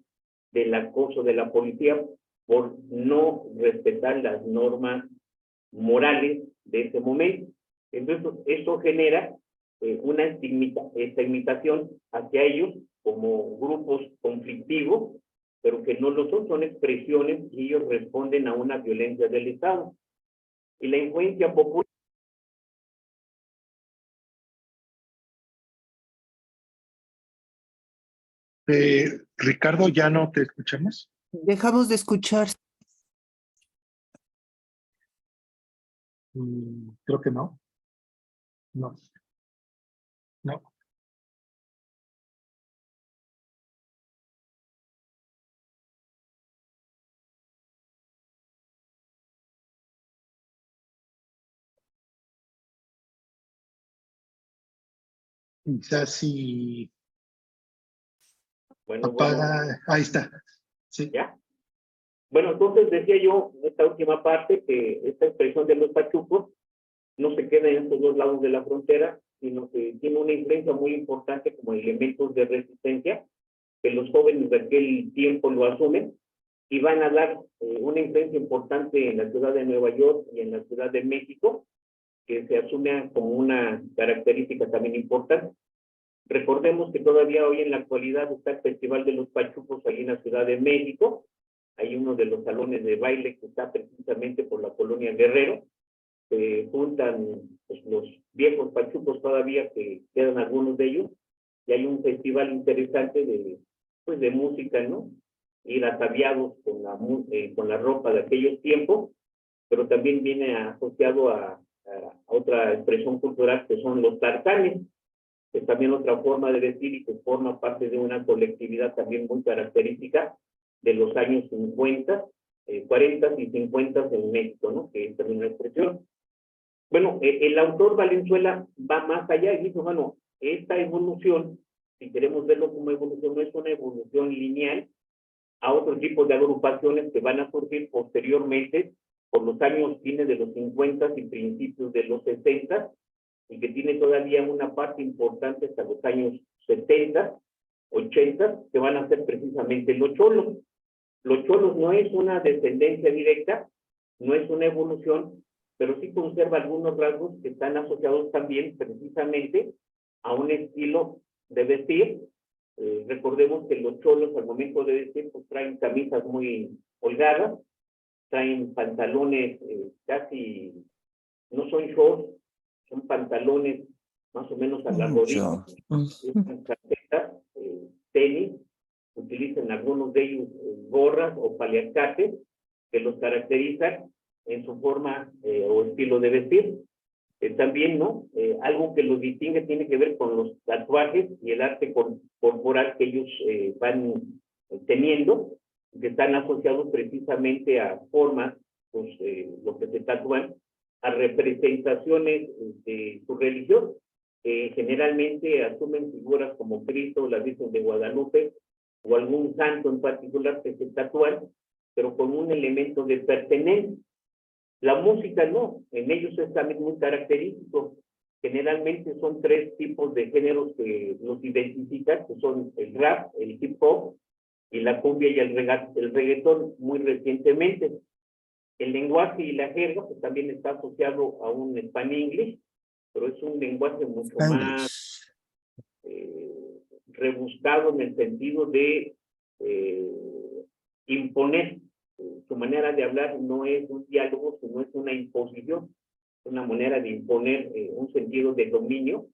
del acoso de la policía por no respetar las normas morales de ese momento. Entonces, eso genera una estigmatización hacia ellos como grupos conflictivos, pero que no lo son, son expresiones y ellos responden a una violencia del Estado. Y la influencia popular. Ricardo, ¿ya no te escuchamos? Dejamos de escuchar. Creo que no. No. No. Quizás si Bueno, apaga. Ahí está. Sí. ¿ya? Bueno, entonces decía yo, en esta última parte, que esta expresión de los pachucos no se queda en estos dos lados de la frontera, sino que tiene una influencia muy importante como elementos de resistencia, que los jóvenes de aquel tiempo lo asumen, y van a dar una influencia importante en la ciudad de Nueva York y en la ciudad de México, que se asume como una característica también importante. Recordemos que todavía hoy en la actualidad está el Festival de los Pachucos ahí en la Ciudad de México. Hay uno de los salones de baile que está precisamente por la colonia Guerrero. Se juntan pues, los viejos pachucos todavía, que quedan algunos de ellos, y hay un festival interesante de música, ¿no? Ir ataviados con la ropa de aquellos tiempos, pero también viene asociado a otra expresión cultural que son los tartanes, que es también otra forma de vestir y que forma parte de una colectividad también muy característica de los años 50, 40 y 50 en México, ¿no? Que es también una expresión. Bueno, el autor Valenzuela va más allá y dice, bueno, esta evolución, si queremos verlo como evolución, no es una evolución lineal a otro tipo de agrupaciones que van a surgir posteriormente por los años fines de los 50 y principios de los 60, y que tiene todavía una parte importante hasta los años 70, 80, que van a ser precisamente los cholos. Los cholos no es una descendencia directa, no es una evolución, pero sí conserva algunos rasgos que están asociados también precisamente a un estilo de vestir. Recordemos que los cholos al momento de vestir pues, traen camisas muy holgadas, traen pantalones casi, no son shorts, son pantalones más o menos a la rodilla, usan carpetas, tenis, utilizan algunos de ellos gorras o paliacates que los caracterizan en su forma o estilo de vestir. También, ¿no? Algo que los distingue tiene que ver con los tatuajes y el arte corporal que ellos van teniendo, que están asociados precisamente a formas, pues lo que se tatúan, a representaciones de su religión, que generalmente asumen figuras como Cristo, la Virgen de Guadalupe, o algún santo en particular que se tatúan, pero con un elemento de pertenencia. La música no, en ellos es también muy característico. Generalmente son tres tipos de géneros que los identifican, que son el rap, el hip hop, y la cumbia y el reggaetón muy recientemente. El lenguaje y la jerga, pues también está asociado a un Span-English, pero es un lenguaje mucho más rebuscado en el sentido de imponer. Su manera de hablar no es un diálogo, sino es una imposición, una manera de imponer un sentido de dominio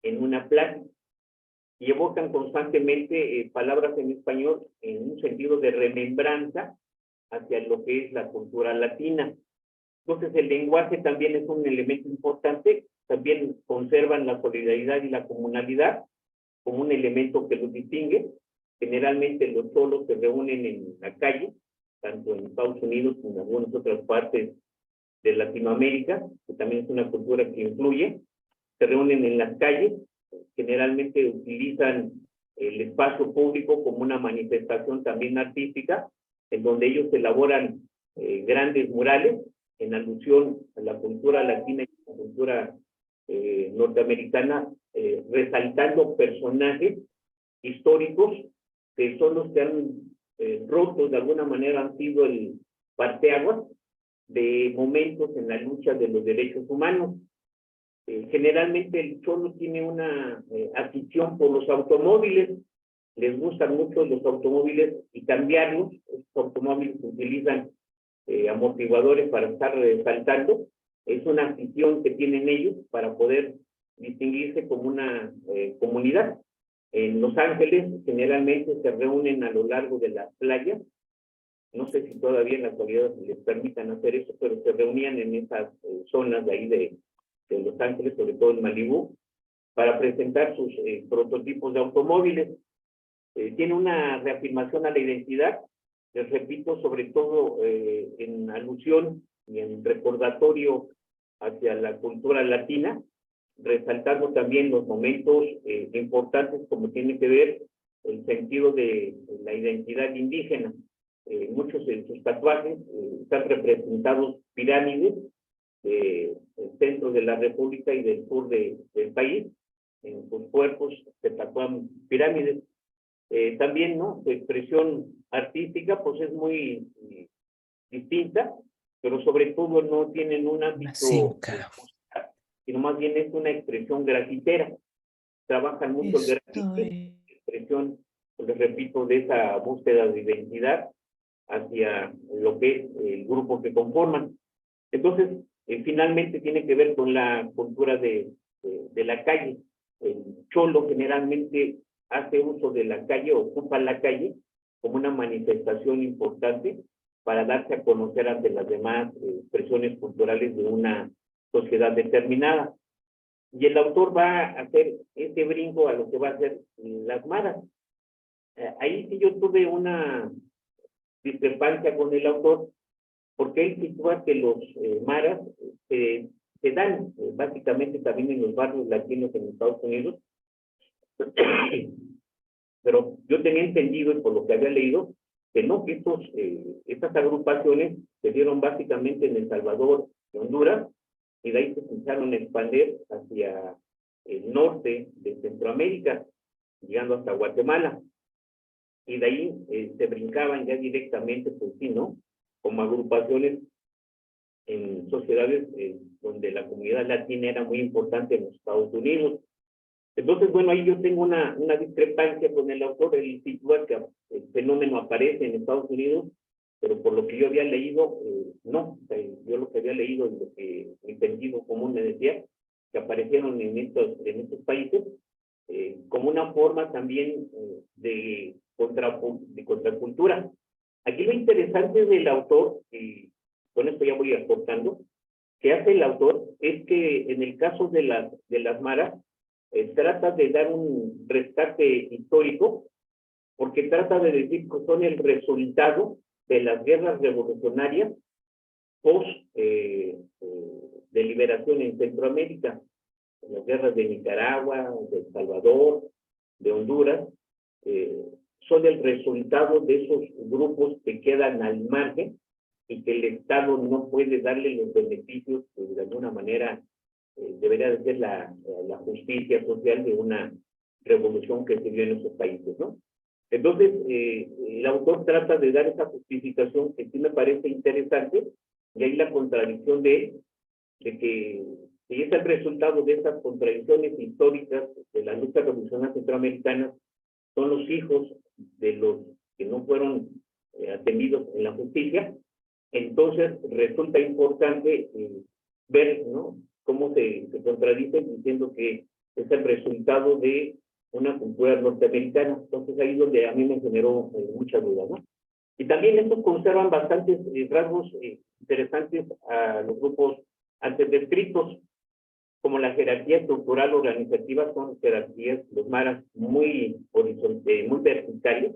en una plática. Y evocan constantemente palabras en español en un sentido de remembranza hacia lo que es la cultura latina. Entonces el lenguaje también es un elemento importante, también conservan la solidaridad y la comunalidad como un elemento que los distingue. Generalmente los cholos se reúnen en la calle, tanto en Estados Unidos como en algunas otras partes de Latinoamérica, que también es una cultura que influye, se reúnen en las calles, generalmente utilizan el espacio público como una manifestación también artística, en donde ellos elaboran grandes murales en alusión a la cultura latina y a la cultura norteamericana, resaltando personajes históricos que son los que han roto de alguna manera, han sido el parteaguas de momentos en la lucha de los derechos humanos. Generalmente el cholo tiene una afición por los automóviles, les gustan mucho los automóviles y cambiarlos. Estos automóviles utilizan amortiguadores para estar saltando. Es una afición que tienen ellos para poder distinguirse como una comunidad. En Los Ángeles generalmente se reúnen a lo largo de las playas. No sé si todavía en la actualidad les permitan hacer eso, pero se reunían en esas zonas de ahí de Los Ángeles, sobre todo en Malibú, para presentar sus prototipos de automóviles. Tiene una reafirmación a la identidad, les repito, sobre todo en alusión y en recordatorio hacia la cultura latina, resaltando también los momentos importantes como tiene que ver el sentido de la identidad indígena. Muchos de sus tatuajes están representados pirámides del centro de la República y del sur del país. En sus cuerpos se tatúan pirámides. También, ¿no? Su expresión artística, pues es muy distinta, pero sobre todo no tienen un ámbito musical, sino más bien es una expresión grafitera. Trabajan mucho el grafite, expresión, les repito, de esa búsqueda de identidad hacia lo que es el grupo que conforman. Entonces, finalmente tiene que ver con la cultura de la calle. El cholo generalmente hace uso de la calle, ocupa la calle como una manifestación importante para darse a conocer ante las demás expresiones culturales de una sociedad determinada. Y el autor va a hacer ese brinco a lo que va a ser las maras. Ahí sí yo tuve una discrepancia con el autor, porque él sitúa que los maras se dan básicamente también en los barrios latinos en Estados Unidos, pero yo tenía entendido, y por lo que había leído, que no, que estas agrupaciones se dieron básicamente en El Salvador y Honduras, y de ahí se empezaron a expandir hacia el norte de Centroamérica, llegando hasta Guatemala. Y de ahí se brincaban ya directamente, pues sí, ¿no? Como agrupaciones en sociedades donde la comunidad latina era muy importante en los Estados Unidos. Entonces, bueno, ahí yo tengo una discrepancia con el autor. Él sitúa que el fenómeno aparece en Estados Unidos, pero por lo que yo había leído, no. O sea, yo lo que había leído, lo que mi sentido común me decía, que aparecieron en estos países, como una forma también de contracultura. Aquí lo interesante del autor, y con esto ya voy aportando, que hace el autor es que en el caso de las maras, trata de dar un rescate histórico, porque trata de decir que son el resultado de las guerras revolucionarias post de liberación en Centroamérica, las guerras de Nicaragua, de El Salvador, de Honduras, son el resultado de esos grupos que quedan al margen y que el Estado no puede darle los beneficios que de alguna manera debería de ser la justicia social de una revolución que se dio en esos países, ¿no? Entonces, el autor trata de dar esa justificación que sí me parece interesante, y ahí la contradicción de que si es el resultado de esas contradicciones históricas de la lucha revolucionaria centroamericana, son los hijos de los que no fueron atendidos en la justicia. Entonces resulta importante ver, ¿no?, cómo se contradicen diciendo que es el resultado de una cultura norteamericana. Entonces ahí es donde a mí me generó mucha duda, ¿no? Y también estos conservan bastantes rasgos interesantes a los grupos antes descritos, como la jerarquía estructural organizativa. Son jerarquías, los maras, muy horizontales, muy verticales,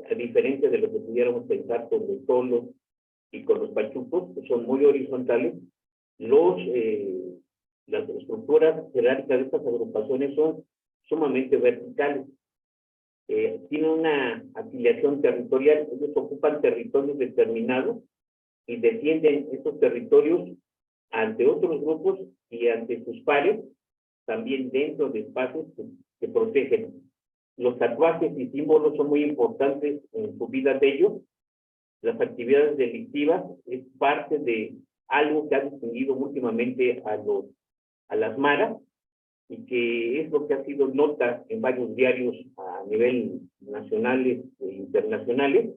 a diferencia de lo que pudiéramos pensar con los solos y con los pachucos, que son muy horizontales. Las estructuras jerárquicas de estas agrupaciones son sumamente verticales. Tienen una afiliación territorial. Ellos ocupan territorios determinados y defienden esos territorios ante otros grupos y ante sus pares, también dentro de espacios que protegen. Los tatuajes y símbolos son muy importantes en su vida de ellos. Las actividades delictivas es parte de algo que ha distinguido últimamente a las maras. y que es lo que ha sido nota en varios diarios a nivel nacionales e internacionales,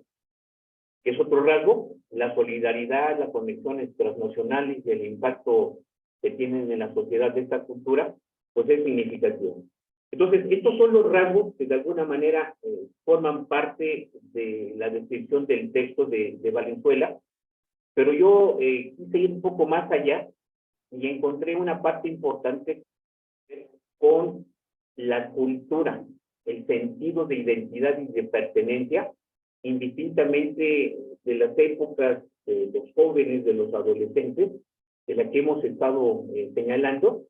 que es otro rasgo, la solidaridad, las conexiones transnacionales y el impacto que tienen en la sociedad de esta cultura, pues es significativo. Entonces, estos son los rasgos que de alguna manera forman parte de la descripción del texto de Valenzuela, pero yo quise ir un poco más allá y encontré una parte importante con la cultura, el sentido de identidad y de pertenencia, indistintamente de las épocas de los jóvenes, de los adolescentes, de la que hemos estado señalando,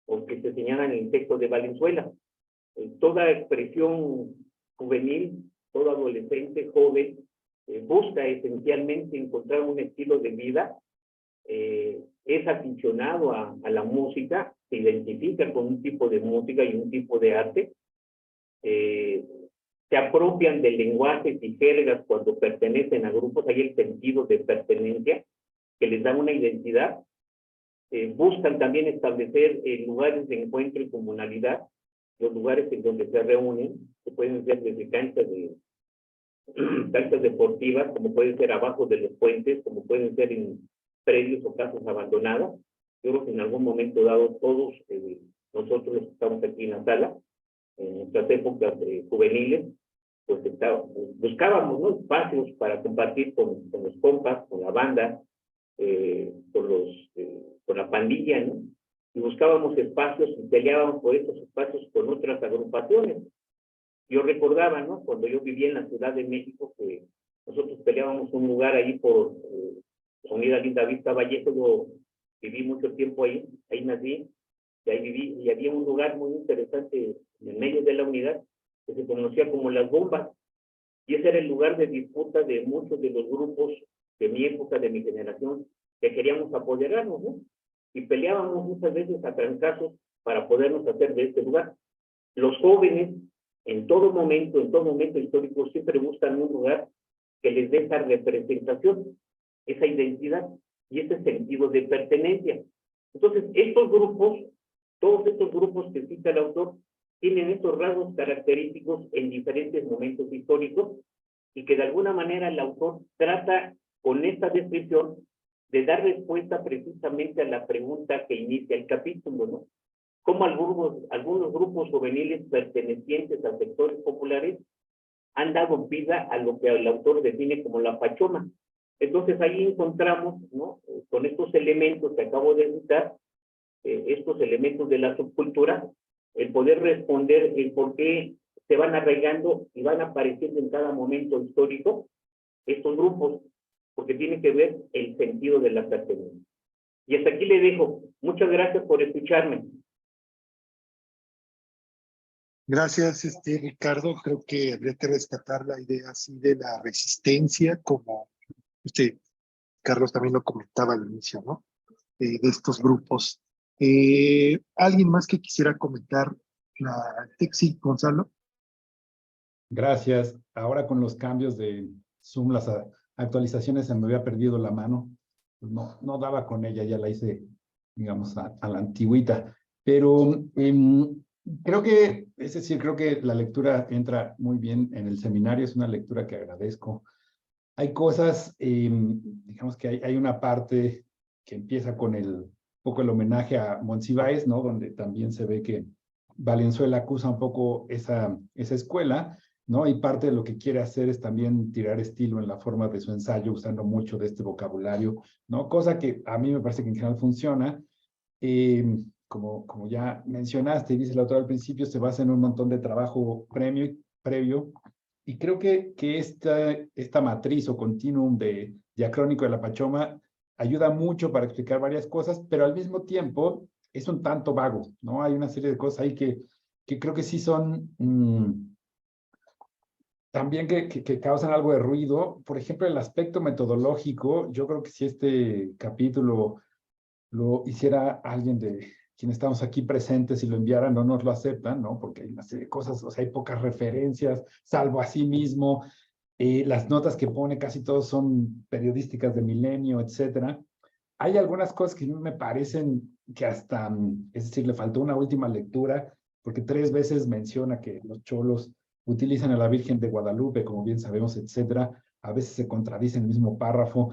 o que se señalan en el texto de Valenzuela. Toda expresión juvenil, todo adolescente, joven, busca esencialmente encontrar un estilo de vida, es aficionado a la música, se identifica con un tipo de música y un tipo de arte, se apropian de lenguajes y jergas cuando pertenecen a grupos, hay el sentido de pertenencia que les da una identidad, buscan también establecer lugares de encuentro y comunalidad, los lugares en donde se reúnen, que pueden ser desde canchas deportivas, como pueden ser abajo de los puentes, como pueden ser en predios o casas abandonadas. Yo creo que en algún momento dado todos nosotros los que estamos aquí en la sala, en nuestras épocas juveniles, pues buscábamos, ¿no?, espacios para compartir con los compas, con la banda, con la pandilla, ¿no? Y buscábamos espacios y peleábamos por esos espacios con otras agrupaciones. Yo recordaba, ¿no?, cuando yo vivía en la Ciudad de México, que nosotros peleábamos un lugar ahí por Unidad Linda Vista Vallejo. Yo viví mucho tiempo ahí nací, y ahí viví, y había un lugar muy interesante en medio de la unidad, que se conocía como Las Bombas, y ese era el lugar de disputa de muchos de los grupos de mi época, de mi generación, que queríamos apoderarnos, ¿no? Y peleábamos muchas veces a trancazos para podernos hacer de este lugar. Los jóvenes, en todo momento histórico, siempre buscan un lugar que les dé esa representación, esa identidad y ese sentido de pertenencia. Entonces, estos grupos, todos estos grupos que cita el autor, tienen estos rasgos característicos en diferentes momentos históricos y que de alguna manera el autor trata con esta descripción de dar respuesta precisamente a la pregunta que inicia el capítulo, ¿no? Cómo algunos grupos juveniles pertenecientes a sectores populares han dado vida a lo que el autor define como la pachoma. Entonces ahí encontramos, ¿no?, con estos elementos que acabo de citar, estos elementos de la subcultura, el poder responder el por qué se van arraigando y van apareciendo en cada momento histórico estos grupos, porque tiene que ver el sentido de la pertenencia. Y hasta aquí le dejo. Muchas gracias por escucharme. Gracias, Ricardo. Creo que habría que rescatar la idea así de la resistencia, como usted, Carlos, también lo comentaba al inicio, ¿no? De estos grupos. ¿Alguien más que quisiera comentar la Texi, Gonzalo? Gracias. Ahora con los cambios de Zoom, las actualizaciones, se me había perdido la mano. Pues no daba con ella, ya la hice, digamos, a la antigüita. Pero creo que, es decir, creo que la lectura entra muy bien en el seminario. Es una lectura que agradezco. Hay cosas, digamos que hay una parte que empieza con un poco el homenaje a Monsiváis, ¿no?, donde también se ve que Valenzuela acusa un poco esa escuela, ¿no? Y parte de lo que quiere hacer es también tirar estilo en la forma de su ensayo, usando mucho de este vocabulario, ¿no? Cosa que a mí me parece que en general funciona. Como ya mencionaste y dice el autor al principio, se basa en un montón de trabajo previo, y creo que esta matriz o continuum de diacrónico de la Pachoma ayuda mucho para explicar varias cosas, pero al mismo tiempo es un tanto vago, ¿no? Hay una serie de cosas ahí que creo que sí son también que causan algo de ruido. Por ejemplo, el aspecto metodológico. Yo creo que si este capítulo lo hiciera alguien de quienes estamos aquí presentes y lo enviaran, no nos lo aceptan, ¿no? Porque hay una serie de cosas, o sea, hay pocas referencias, salvo a sí mismo. Las notas que pone casi todos son periodísticas de Milenio, etcétera. hay algunas cosas que me parecen que hasta, es decir, le faltó una última lectura, porque 3 veces menciona que los cholos utilizan a la Virgen de Guadalupe, como bien sabemos, etcétera. A veces se contradice en el mismo párrafo.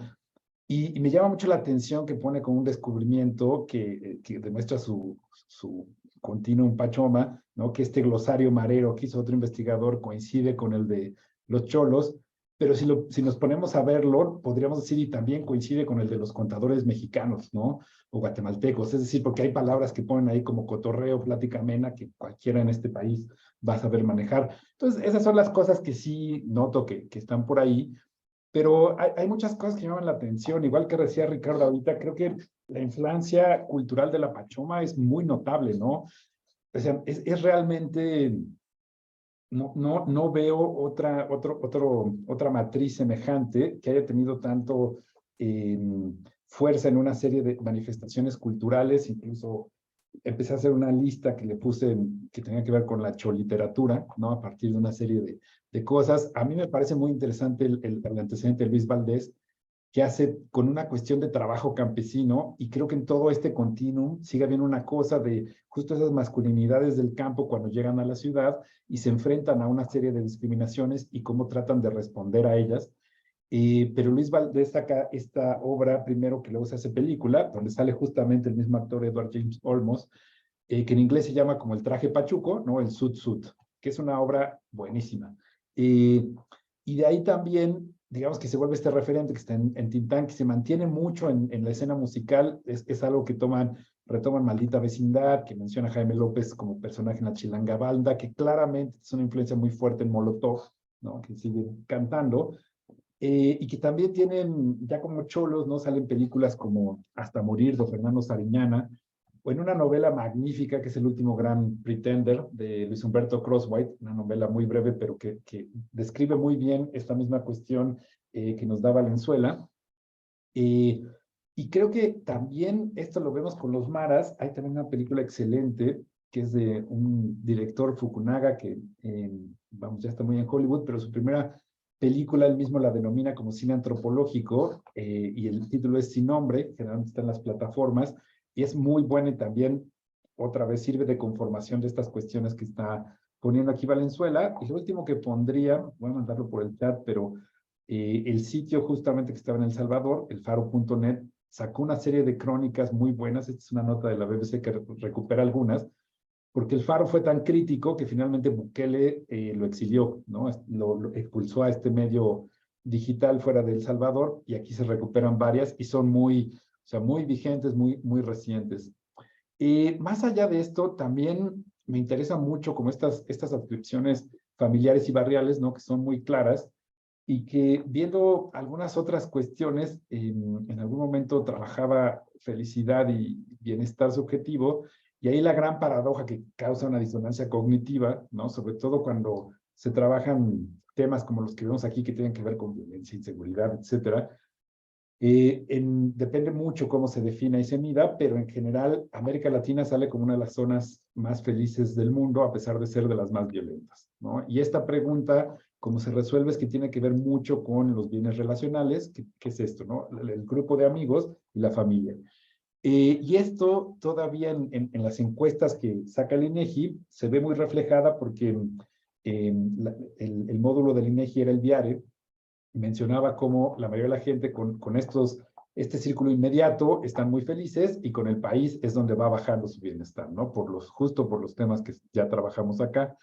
Y me llama mucho la atención que pone como un descubrimiento que demuestra su continuum Pachoma, ¿no? Que este glosario marero que hizo otro investigador coincide con el de los cholos, pero si nos ponemos a verlo, podríamos decir, y también coincide con el de los contadores mexicanos, ¿no? O guatemaltecos, es decir, porque hay palabras que ponen ahí como cotorreo, plática amena, que cualquiera en este país va a saber manejar. Entonces, esas son las cosas que sí noto que están por ahí, pero hay muchas cosas que llaman la atención, igual que decía Ricardo ahorita, creo que la influencia cultural de la Pachoma es muy notable, ¿no? O sea, es realmente, no veo otra matriz semejante que haya tenido tanto fuerza en una serie de manifestaciones culturales. Incluso empecé a hacer una lista que le puse que tenía que ver con la choliteratura, ¿no? A partir de una serie de cosas. A mí me parece muy interesante el antecedente de Luis Valdés, que hace con una cuestión de trabajo campesino, y creo que en todo este continuum sigue habiendo una cosa de justo esas masculinidades del campo cuando llegan a la ciudad y se enfrentan a una serie de discriminaciones y cómo tratan de responder a ellas. Pero Luis Valdés saca esta obra primero, que luego se hace película, donde sale justamente el mismo actor Edward James Olmos, que en inglés se llama como El traje pachuco, ¿no? El Sud Sud, que es una obra buenísima. Y de ahí también, digamos que se vuelve este referente que está en Tintán, que se mantiene mucho en la escena musical. Es algo que retoman Maldita Vecindad, que menciona a Jaime López como personaje en la Chilanga Banda, que claramente es una influencia muy fuerte en Molotov, ¿no? Que sigue cantando. Y que también tienen, ya como cholos, ¿no? Salen películas como Hasta Morir, de Fernando Sariñana, o en una novela magnífica que es El último gran Pretender, de Luis Humberto Crosswhite, una novela muy breve, pero que describe muy bien esta misma cuestión que nos da Valenzuela. Y creo que también esto lo vemos con los maras. Hay también una película excelente que es de un director, Fukunaga, que vamos, ya está muy en Hollywood, pero su primera película él mismo la denomina como cine antropológico, y el título es Sin Nombre, generalmente está en las plataformas, y es muy buena, y también otra vez sirve de conformación de estas cuestiones que está poniendo aquí Valenzuela. Y lo último que pondría, voy a mandarlo por el chat, pero el sitio justamente que estaba en El Salvador, elfaro.net, sacó una serie de crónicas muy buenas. Esta es una nota de la BBC que recupera algunas, porque el Faro fue tan crítico que finalmente Bukele lo exilió, ¿no? Lo expulsó a este medio digital fuera de El Salvador, y aquí se recuperan varias y son muy, o sea, muy vigentes, muy recientes. Más allá de esto, también me interesa mucho como estas adscripciones familiares y barriales, ¿no? Que son muy claras, y que viendo algunas otras cuestiones, en algún momento trabajaba felicidad y bienestar subjetivo, y ahí la gran paradoja que causa una disonancia cognitiva, ¿no? Sobre todo cuando se trabajan temas como los que vemos aquí, que tienen que ver con violencia, inseguridad, etcétera. Depende mucho cómo se defina y se mida, pero en general América Latina sale como una de las zonas más felices del mundo, a pesar de ser de las más violentas, ¿no? Y esta pregunta, cómo se resuelve, es que tiene que ver mucho con los bienes relacionales. ¿Qué es esto, no? El grupo de amigos y la familia. Y esto todavía en las encuestas que saca el INEGI se ve muy reflejada, porque el módulo del INEGI era el diario. Mencionaba cómo la mayoría de la gente con este círculo inmediato están muy felices, y con el país es donde va bajando su bienestar, ¿no? Justo por los temas que ya trabajamos acá.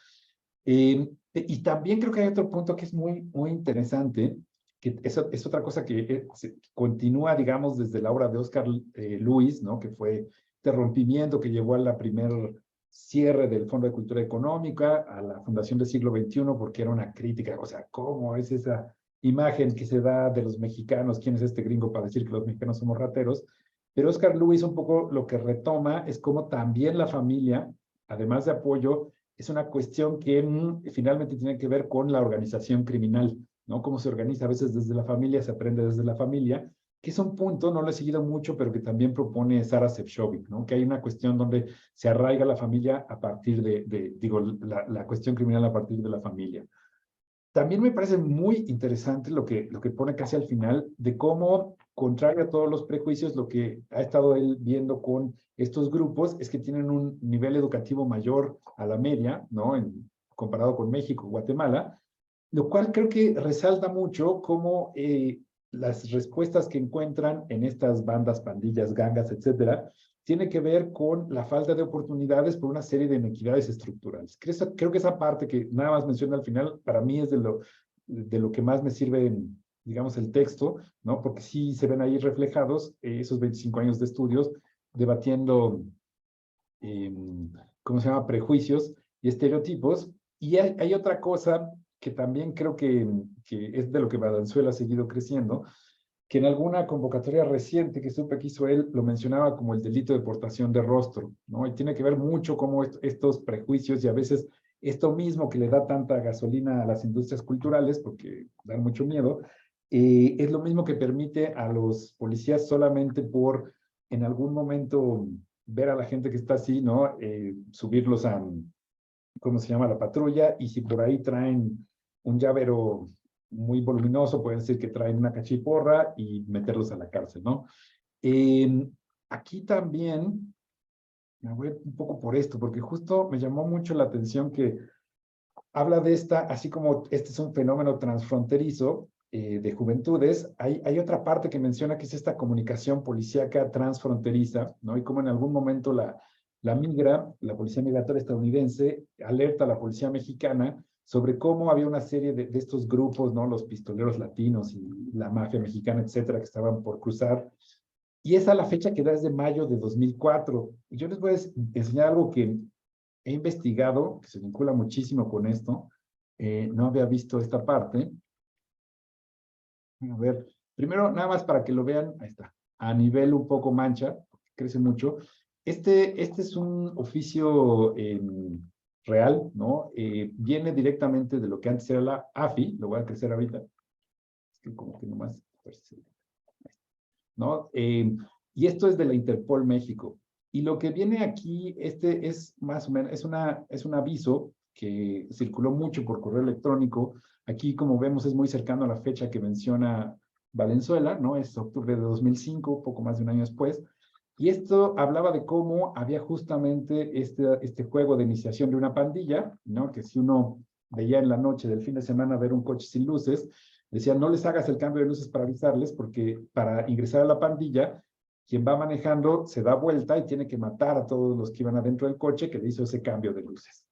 Y también creo que hay otro punto que es muy interesante, que es otra cosa que continúa, digamos, desde la obra de Oscar Luis, ¿no? Que fue este rompimiento que llevó a la primer cierre del Fondo de Cultura Económica, a la Fundación del Siglo XXI, porque era una crítica, o sea, ¿cómo es esa imagen que se da de los mexicanos? ¿Quién es este gringo para decir que los mexicanos somos rateros? Pero Oscar Luis un poco lo que retoma es cómo también la familia, además de apoyo, es una cuestión que finalmente tiene que ver con la organización criminal, ¿no? Cómo se organiza a veces desde la familia, se aprende desde la familia, que es un punto, no lo he seguido mucho, pero que también propone Sara Sefcovic, ¿no? Que hay una cuestión donde se arraiga la familia a partir la cuestión criminal a partir de la familia. También me parece muy interesante lo que pone casi al final, de cómo contrario a todos los prejuicios, lo que ha estado él viendo con estos grupos es que tienen un nivel educativo mayor a la media, ¿no? Comparado con México, Guatemala, lo cual creo que resalta mucho cómo las respuestas que encuentran en estas bandas, pandillas, gangas, etcétera, tiene que ver con la falta de oportunidades por una serie de inequidades estructurales. Creo que esa parte que nada más menciona al final, para mí es de lo que más me sirve en, digamos, el texto, ¿no? Porque sí se ven ahí reflejados esos 25 años de estudios debatiendo, ¿cómo se llama?, prejuicios y estereotipos. Y hay otra cosa que también creo que es de lo que Valenzuela ha seguido creciendo, que en alguna convocatoria reciente que supe que hizo él, lo mencionaba como el delito de portación de rostro, ¿no? Y tiene que ver mucho cómo estos prejuicios y a veces esto mismo que le da tanta gasolina a las industrias culturales, porque dan mucho miedo, es lo mismo que permite a los policías solamente por en algún momento ver a la gente que está así, ¿no? Subirlos a, ¿cómo se llama?, la patrulla, y si por ahí traen un llavero muy voluminoso, pueden decir que traen una cachiporra y meterlos a la cárcel, ¿no? Aquí también, me voy un poco por esto, porque justo me llamó mucho la atención que habla de esta, así como este es un fenómeno transfronterizo de juventudes, hay otra parte que menciona que es esta comunicación policíaca transfronteriza, ¿no? Y como en algún momento la migra, la policía migratoria estadounidense, alerta a la policía mexicana sobre cómo había una serie de estos grupos, ¿no? Los pistoleros latinos y la mafia mexicana, etcétera, que estaban por cruzar. Y esa es la fecha que da es de mayo de 2004. Y yo les voy a enseñar algo que he investigado, que se vincula muchísimo con esto. No había visto esta parte. A ver, primero, nada más para que lo vean, ahí está, a nivel un poco mancha, crece mucho. Este es un oficio real, ¿no? Viene directamente de lo que antes era la AFI, lo voy a crecer ahorita. Es que como que nomás, ¿no? Y esto es de la Interpol México. Y lo que viene aquí, este es más o menos, es un aviso que circuló mucho por correo electrónico. Aquí, como vemos, es muy cercano a la fecha que menciona Valenzuela, ¿no? Es octubre de 2005, poco más de un año después. Y esto hablaba de cómo había justamente este juego de iniciación de una pandilla, ¿no? Que si uno veía en la noche del fin de semana ver un coche sin luces, decía, no les hagas el cambio de luces para avisarles, porque para ingresar a la pandilla, quien va manejando se da vuelta y tiene que matar a todos los que iban adentro del coche que le hizo ese cambio de luces.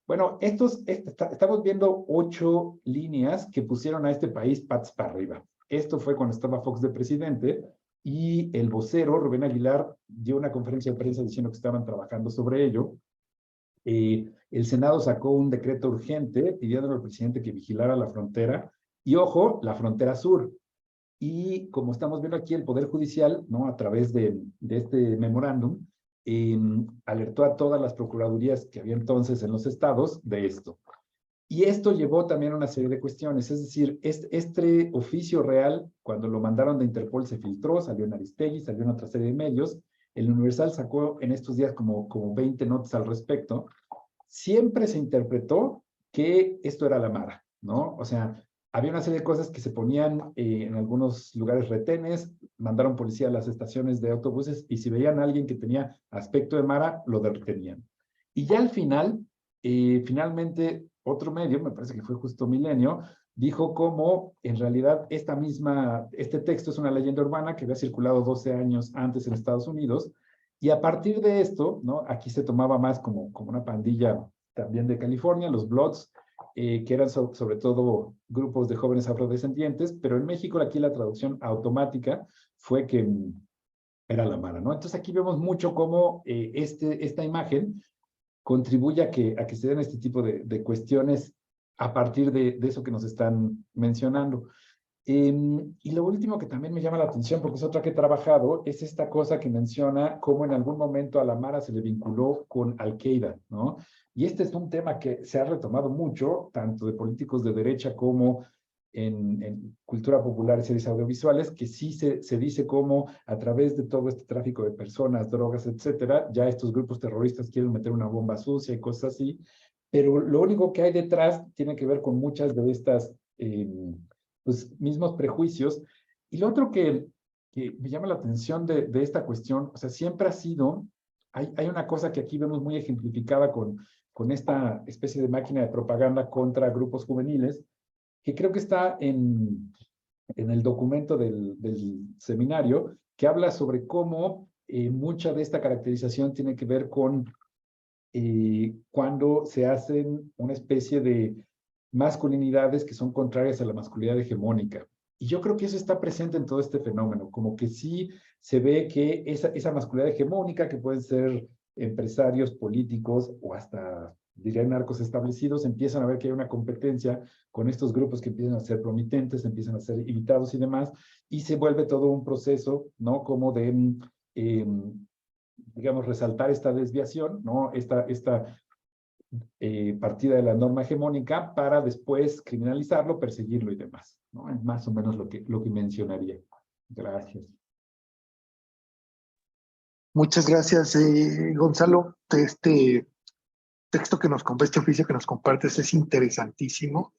Bueno, estamos viendo 8 líneas que pusieron a este país patas para arriba. Esto fue cuando estaba Fox de presidente y el vocero, Rubén Aguilar, dio una conferencia de prensa diciendo que estaban trabajando sobre ello. El Senado sacó un decreto urgente pidiéndole al presidente que vigilara la frontera y, ojo, la frontera sur. Y como estamos viendo aquí, el Poder Judicial, ¿no? A través de este memorándum, alertó a todas las procuradurías que había entonces en los estados de esto. Y esto llevó también a una serie de cuestiones, es decir, este oficio real, cuando lo mandaron de Interpol, se filtró, salió en Aristegui, salió en otra serie de medios, el Universal sacó en estos días como 20 notas al respecto. Siempre se interpretó que esto era la Mara, ¿no? O sea, había una serie de cosas que se ponían en algunos lugares retenes, mandaron policía a las estaciones de autobuses y si veían a alguien que tenía aspecto de Mara, lo detenían. Y ya al final, finalmente, otro medio, me parece que fue Justo Milenio, dijo cómo en realidad este texto es una leyenda urbana que había circulado 12 años antes en Estados Unidos, y a partir de esto, ¿no? Aquí se tomaba más como una pandilla también de California, los Bloods, que eran sobre todo grupos de jóvenes afrodescendientes, pero en México aquí la traducción automática fue que era la Mara, ¿no? Entonces aquí vemos mucho cómo esta imagen contribuye a que se den este tipo de cuestiones a partir de eso que nos están mencionando. Y lo último que también me llama la atención, porque es otra que he trabajado, es esta cosa que menciona cómo en algún momento a la Mara se le vinculó con Al-Qaeda, ¿no? Y este es un tema que se ha retomado mucho, tanto de políticos de derecha como en cultura popular y series audiovisuales, que sí se dice cómo a través de todo este tráfico de personas, drogas, etcétera, ya estos grupos terroristas quieren meter una bomba sucia y cosas así, pero lo único que hay detrás tiene que ver con muchas de estas pues, mismos prejuicios. Y lo otro que que me llama la atención de esta cuestión. O sea, siempre ha sido, hay una cosa que aquí vemos muy ejemplificada con esta especie de máquina de propaganda contra grupos juveniles, que creo que está en el documento del seminario, que habla sobre cómo mucha de esta caracterización tiene que ver con cuando se hacen una especie de masculinidades que son contrarias a la masculinidad hegemónica. Y yo creo que eso está presente en todo este fenómeno, como que sí se ve que esa masculinidad hegemónica, que pueden ser empresarios, políticos o hasta, diría, narcos establecidos, empiezan a ver que hay una competencia con estos grupos que empiezan a ser promitentes, empiezan a ser invitados y demás, y se vuelve todo un proceso, ¿no? Como de, digamos, resaltar esta desviación, ¿no? Esta partida de la norma hegemónica para después criminalizarlo, perseguirlo y demás, ¿no? Es más o menos lo que mencionaría. Gracias. Muchas gracias, Gonzalo. Este texto que nos compartes, este oficio que nos compartes es interesantísimo.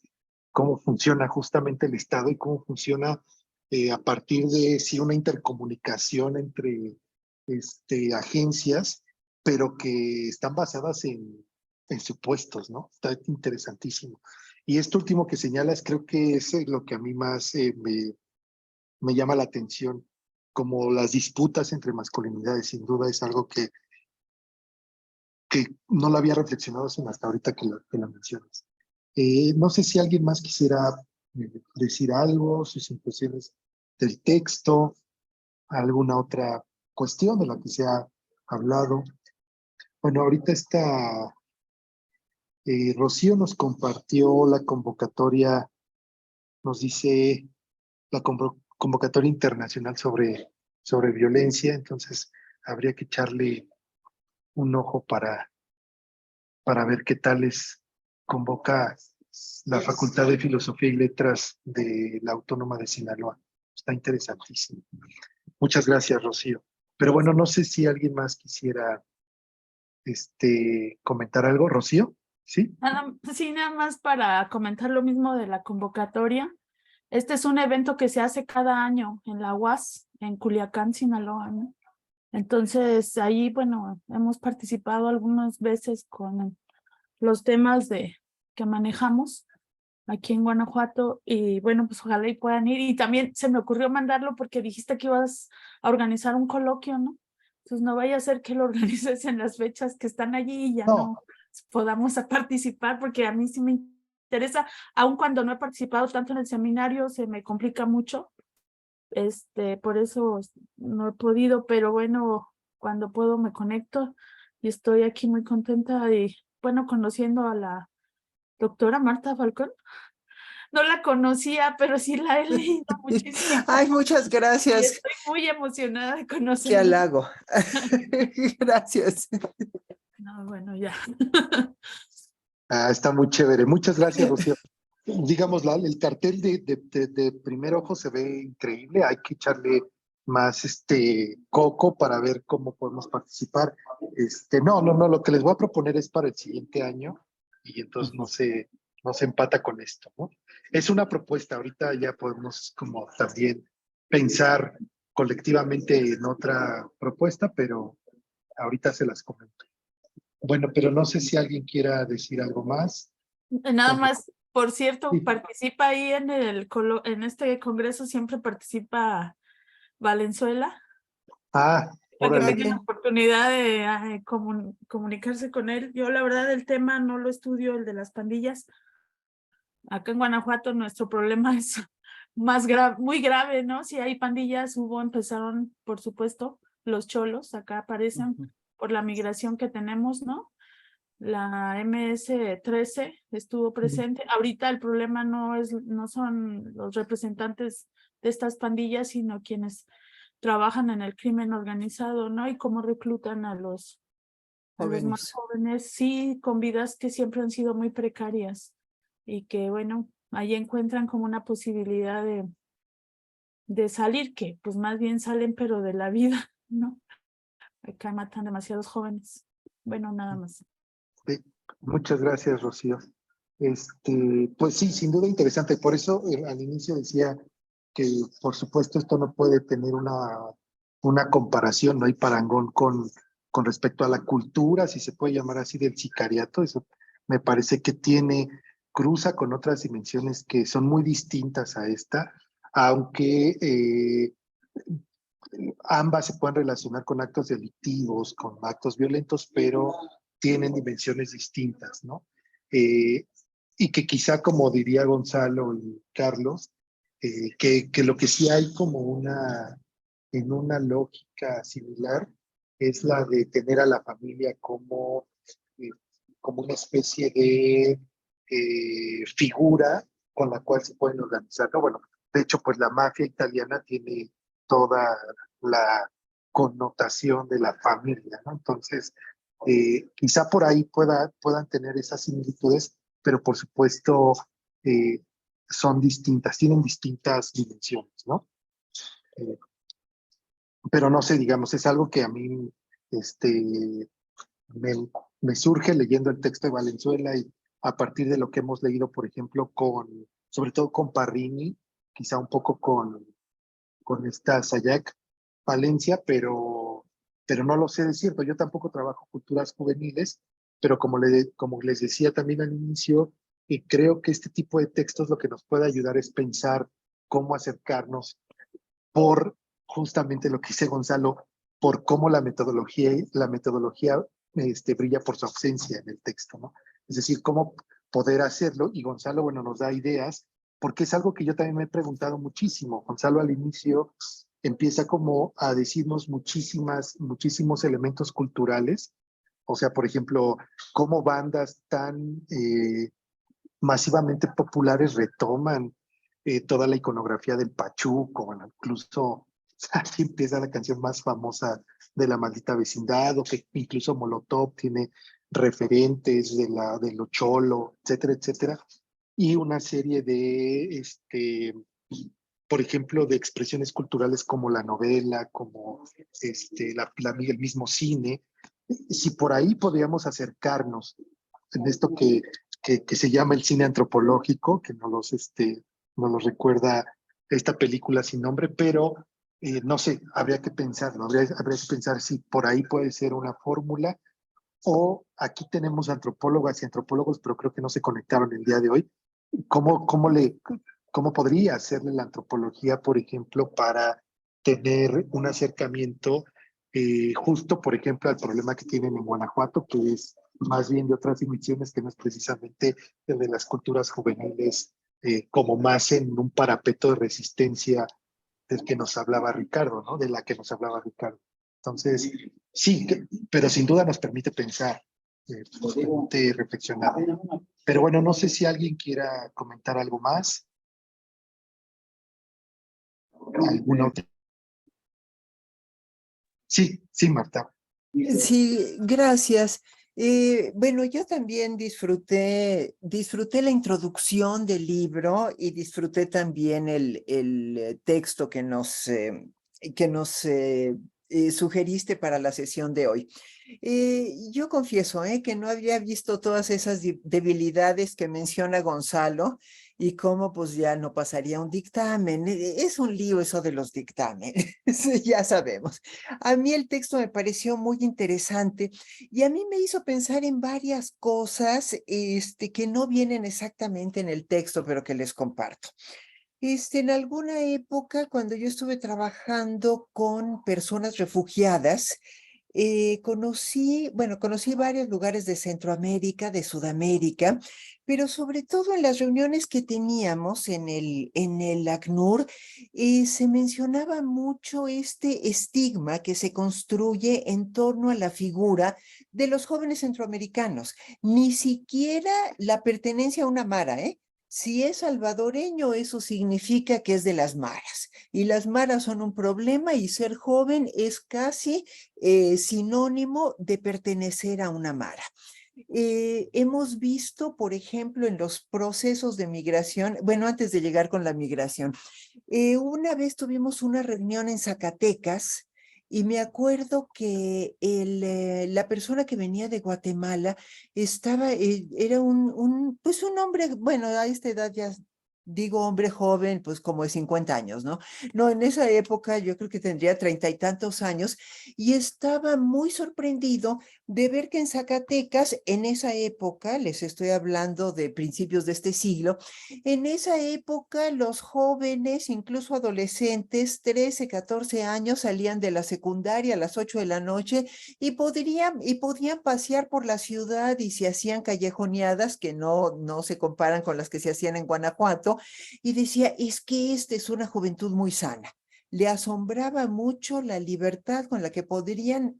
Cómo funciona justamente el Estado y cómo funciona a partir de sí una intercomunicación entre agencias, pero que están basadas en supuestos, ¿no? Está interesantísimo. Y esto último que señalas creo que es lo que a mí más me llama la atención, como las disputas entre masculinidades. Sin duda es algo que no lo había reflexionado sino hasta ahorita que lo mencionas. No sé si alguien más quisiera decir algo, sus impresiones del texto, alguna otra cuestión de la que se ha hablado. Bueno, ahorita Rocío nos compartió la convocatoria, nos dice la convocatoria internacional sobre violencia, entonces habría que echarle un ojo para ver qué tal convoca la Facultad de Filosofía y Letras de la Autónoma de Sinaloa. Está interesantísimo. Muchas gracias, Rocío. Pero bueno, no sé si alguien más quisiera comentar algo. Rocío, ¿sí? Sí, nada más para comentar lo mismo de la convocatoria. Este es un evento que se hace cada año en la UAS, en Culiacán, Sinaloa, ¿no? Entonces, ahí, bueno, hemos participado algunas veces con los temas que manejamos aquí en Guanajuato y bueno, pues ojalá y puedan ir. Y también se me ocurrió mandarlo porque dijiste que ibas a organizar un coloquio, ¿no? Entonces no vaya a ser que lo organices en las fechas que están allí y ya no podamos participar, porque a mí sí me interesa, aun cuando no he participado tanto en el seminario, se me complica mucho. Por eso no he podido, pero bueno, cuando puedo me conecto y estoy aquí muy contenta y bueno, conociendo a la doctora Marta Falcón. No la conocía, pero sí la he leído muchísimo. Ay, muchas Y gracias. estoy muy emocionada de Qué conocerla. halago. Gracias. No, bueno, ya. Está muy chévere. Muchas gracias, Rocío. Digamos, el cartel de primer ojo se ve increíble. Hay que echarle más coco para ver cómo podemos participar. No, lo que les voy a proponer es para el siguiente año y entonces no se empata con esto, ¿no? Es una propuesta. Ahorita ya podemos como también pensar colectivamente en otra propuesta, pero ahorita se las comento. Bueno, pero no sé si alguien quiera decir algo más. Nada más, por cierto, Sí. participa ahí en este congreso, siempre participa Valenzuela. Ah, Para que órale. tengan la oportunidad de comunicarse con él. Yo la verdad el tema no lo estudio, el de las pandillas. Acá en Guanajuato nuestro problema es más grave, muy grave, ¿no? Si hay pandillas, empezaron, por supuesto, los cholos, acá aparecen por la migración que tenemos, ¿no? La MS-13 estuvo presente. Ahorita el problema no son los representantes de estas pandillas, sino quienes trabajan en el crimen organizado, ¿no? Y cómo reclutan a los más jóvenes, sí, con vidas que siempre han sido muy precarias y que, bueno, ahí encuentran como una posibilidad de salir, que pues más bien salen, pero de la vida, ¿no? Acá matan demasiados jóvenes. Bueno, nada más. Sí, muchas gracias, Rocío. Pues sí, sin duda interesante. Por eso al inicio decía que por supuesto esto no puede tener una comparación, no hay parangón con respecto a la cultura, si se puede llamar así, del sicariato. Eso me parece que cruza con otras dimensiones que son muy distintas a esta, aunque ambas se pueden relacionar con actos delictivos, con actos violentos, pero tienen dimensiones distintas, ¿no? Y que quizá, como diría Gonzalo y Carlos, que lo que sí hay como en una lógica similar es la de tener a la familia eh, como una especie de figura con la cual se pueden organizar, ¿no? Bueno, de hecho, pues la mafia italiana tiene toda la connotación de la familia, ¿no? Entonces, quizá por ahí puedan tener esas similitudes, pero por supuesto eh, son distintas, tienen distintas dimensiones, ¿no? Eh, pero no sé, digamos, es algo que a mí me, me surge leyendo el texto de Valenzuela y a partir de lo que hemos leído, por ejemplo, sobre todo con Parrini, quizá un poco con esta Sayac Valencia, pero no lo sé de cierto. Yo tampoco trabajo culturas juveniles, pero como les decía también al inicio, creo que este tipo de textos lo que nos puede ayudar es pensar cómo acercarnos por justamente lo que dice Gonzalo, por cómo la metodología brilla por su ausencia en el texto, ¿no? Es decir, cómo poder hacerlo, y Gonzalo, bueno, nos da ideas, porque es algo que yo también me he preguntado muchísimo. Gonzalo al inicio empieza como a decirnos muchísimos elementos culturales, o sea, por ejemplo, cómo bandas tan masivamente populares retoman toda la iconografía del Pachuco, bueno, incluso aquí empieza la canción más famosa de La Maldita Vecindad, o que incluso Molotov tiene referentes de lo cholo, etcétera, etcétera, y una serie por ejemplo, de expresiones culturales como la novela, como el mismo cine. Si por ahí podríamos acercarnos en esto que se llama el cine antropológico, que nos los recuerda esta película sin nombre, pero no sé, habría que pensarlo, habría que pensar si por ahí puede ser una fórmula, o aquí tenemos antropólogas y antropólogos, pero creo que no se conectaron el día de hoy. ¿Cómo, cómo, le, cómo podría hacerle la antropología, por ejemplo, para tener un acercamiento justo, por ejemplo, al problema que tienen en Guanajuato, que es más bien de otras dimensiones, que no es precisamente el de las culturas juveniles, como más en un parapeto de resistencia del que nos hablaba Ricardo, ¿no? De la que nos hablaba Ricardo. Entonces, sí, pero sin duda nos permite pensar, nos permite reflexionar. Pero bueno, no sé si alguien quiera comentar algo más. ¿Alguna otra? Sí, sí, Marta. Sí, gracias. Bueno, yo también disfruté la introducción del libro y disfruté también el texto que nos sugeriste para la sesión de hoy. Yo confieso que no había visto todas esas debilidades que menciona Gonzalo y cómo pues ya no pasaría un dictamen. Es un lío eso de los dictámenes, ya sabemos. A mí el texto me pareció muy interesante y a mí me hizo pensar en varias cosas que no vienen exactamente en el texto, pero que les comparto. En alguna época, cuando yo estuve trabajando con personas refugiadas, conocí varios lugares de Centroamérica, de Sudamérica, pero sobre todo en las reuniones que teníamos en el ACNUR, se mencionaba mucho este estigma que se construye en torno a la figura de los jóvenes centroamericanos. Ni siquiera la pertenencia a una mara, ¿eh? Si es salvadoreño, eso significa que es de las maras. Y las maras son un problema y ser joven es casi sinónimo de pertenecer a una mara. Hemos visto, por ejemplo, en los procesos de migración, bueno, antes de llegar con la migración, una vez tuvimos una reunión en Zacatecas y me acuerdo que la persona que venía de Guatemala era pues un hombre, bueno, a esta edad ya Digo hombre joven, pues como de 50 años, ¿no? No, en esa época yo creo que tendría 30 y tantos años y estaba muy sorprendido de ver que en Zacatecas, en esa época, les estoy hablando de principios de este siglo, en esa época los jóvenes, incluso adolescentes, 13, 14 años, salían de la secundaria a las 8 de la noche y podían pasear por la ciudad y se hacían callejoneadas que no se comparan con las que se hacían en Guanajuato y decía, es que esta es una juventud muy sana. Le asombraba mucho la libertad con la que podían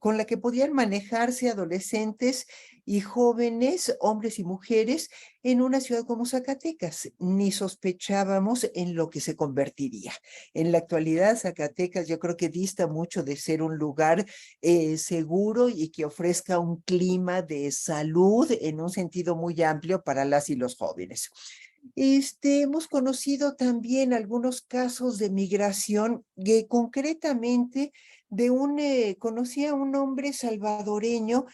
manejarse adolescentes y jóvenes, hombres y mujeres, en una ciudad como Zacatecas. Ni sospechábamos en lo que se convertiría. En la actualidad, Zacatecas yo creo que dista mucho de ser un lugar seguro y que ofrezca un clima de salud en un sentido muy amplio para las y los jóvenes. Hemos conocido también algunos casos de migración, concretamente conocí a un hombre salvadoreño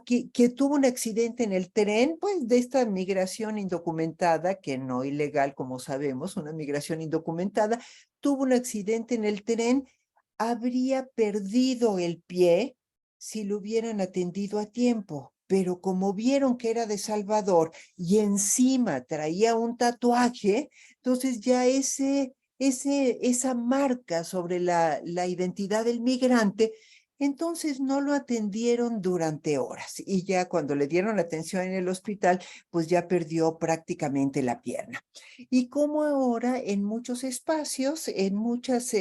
que tuvo un accidente en el tren, pues de esta migración indocumentada, que no ilegal, como sabemos, una migración indocumentada, tuvo un accidente en el tren, habría perdido el pie si lo hubieran atendido a tiempo, pero como vieron que era de Salvador, y encima traía un tatuaje, entonces ya esa marca sobre la identidad del migrante, entonces no lo atendieron durante horas y ya cuando le dieron atención en el hospital, pues ya perdió prácticamente la pierna. Y como ahora en muchos espacios, en muchas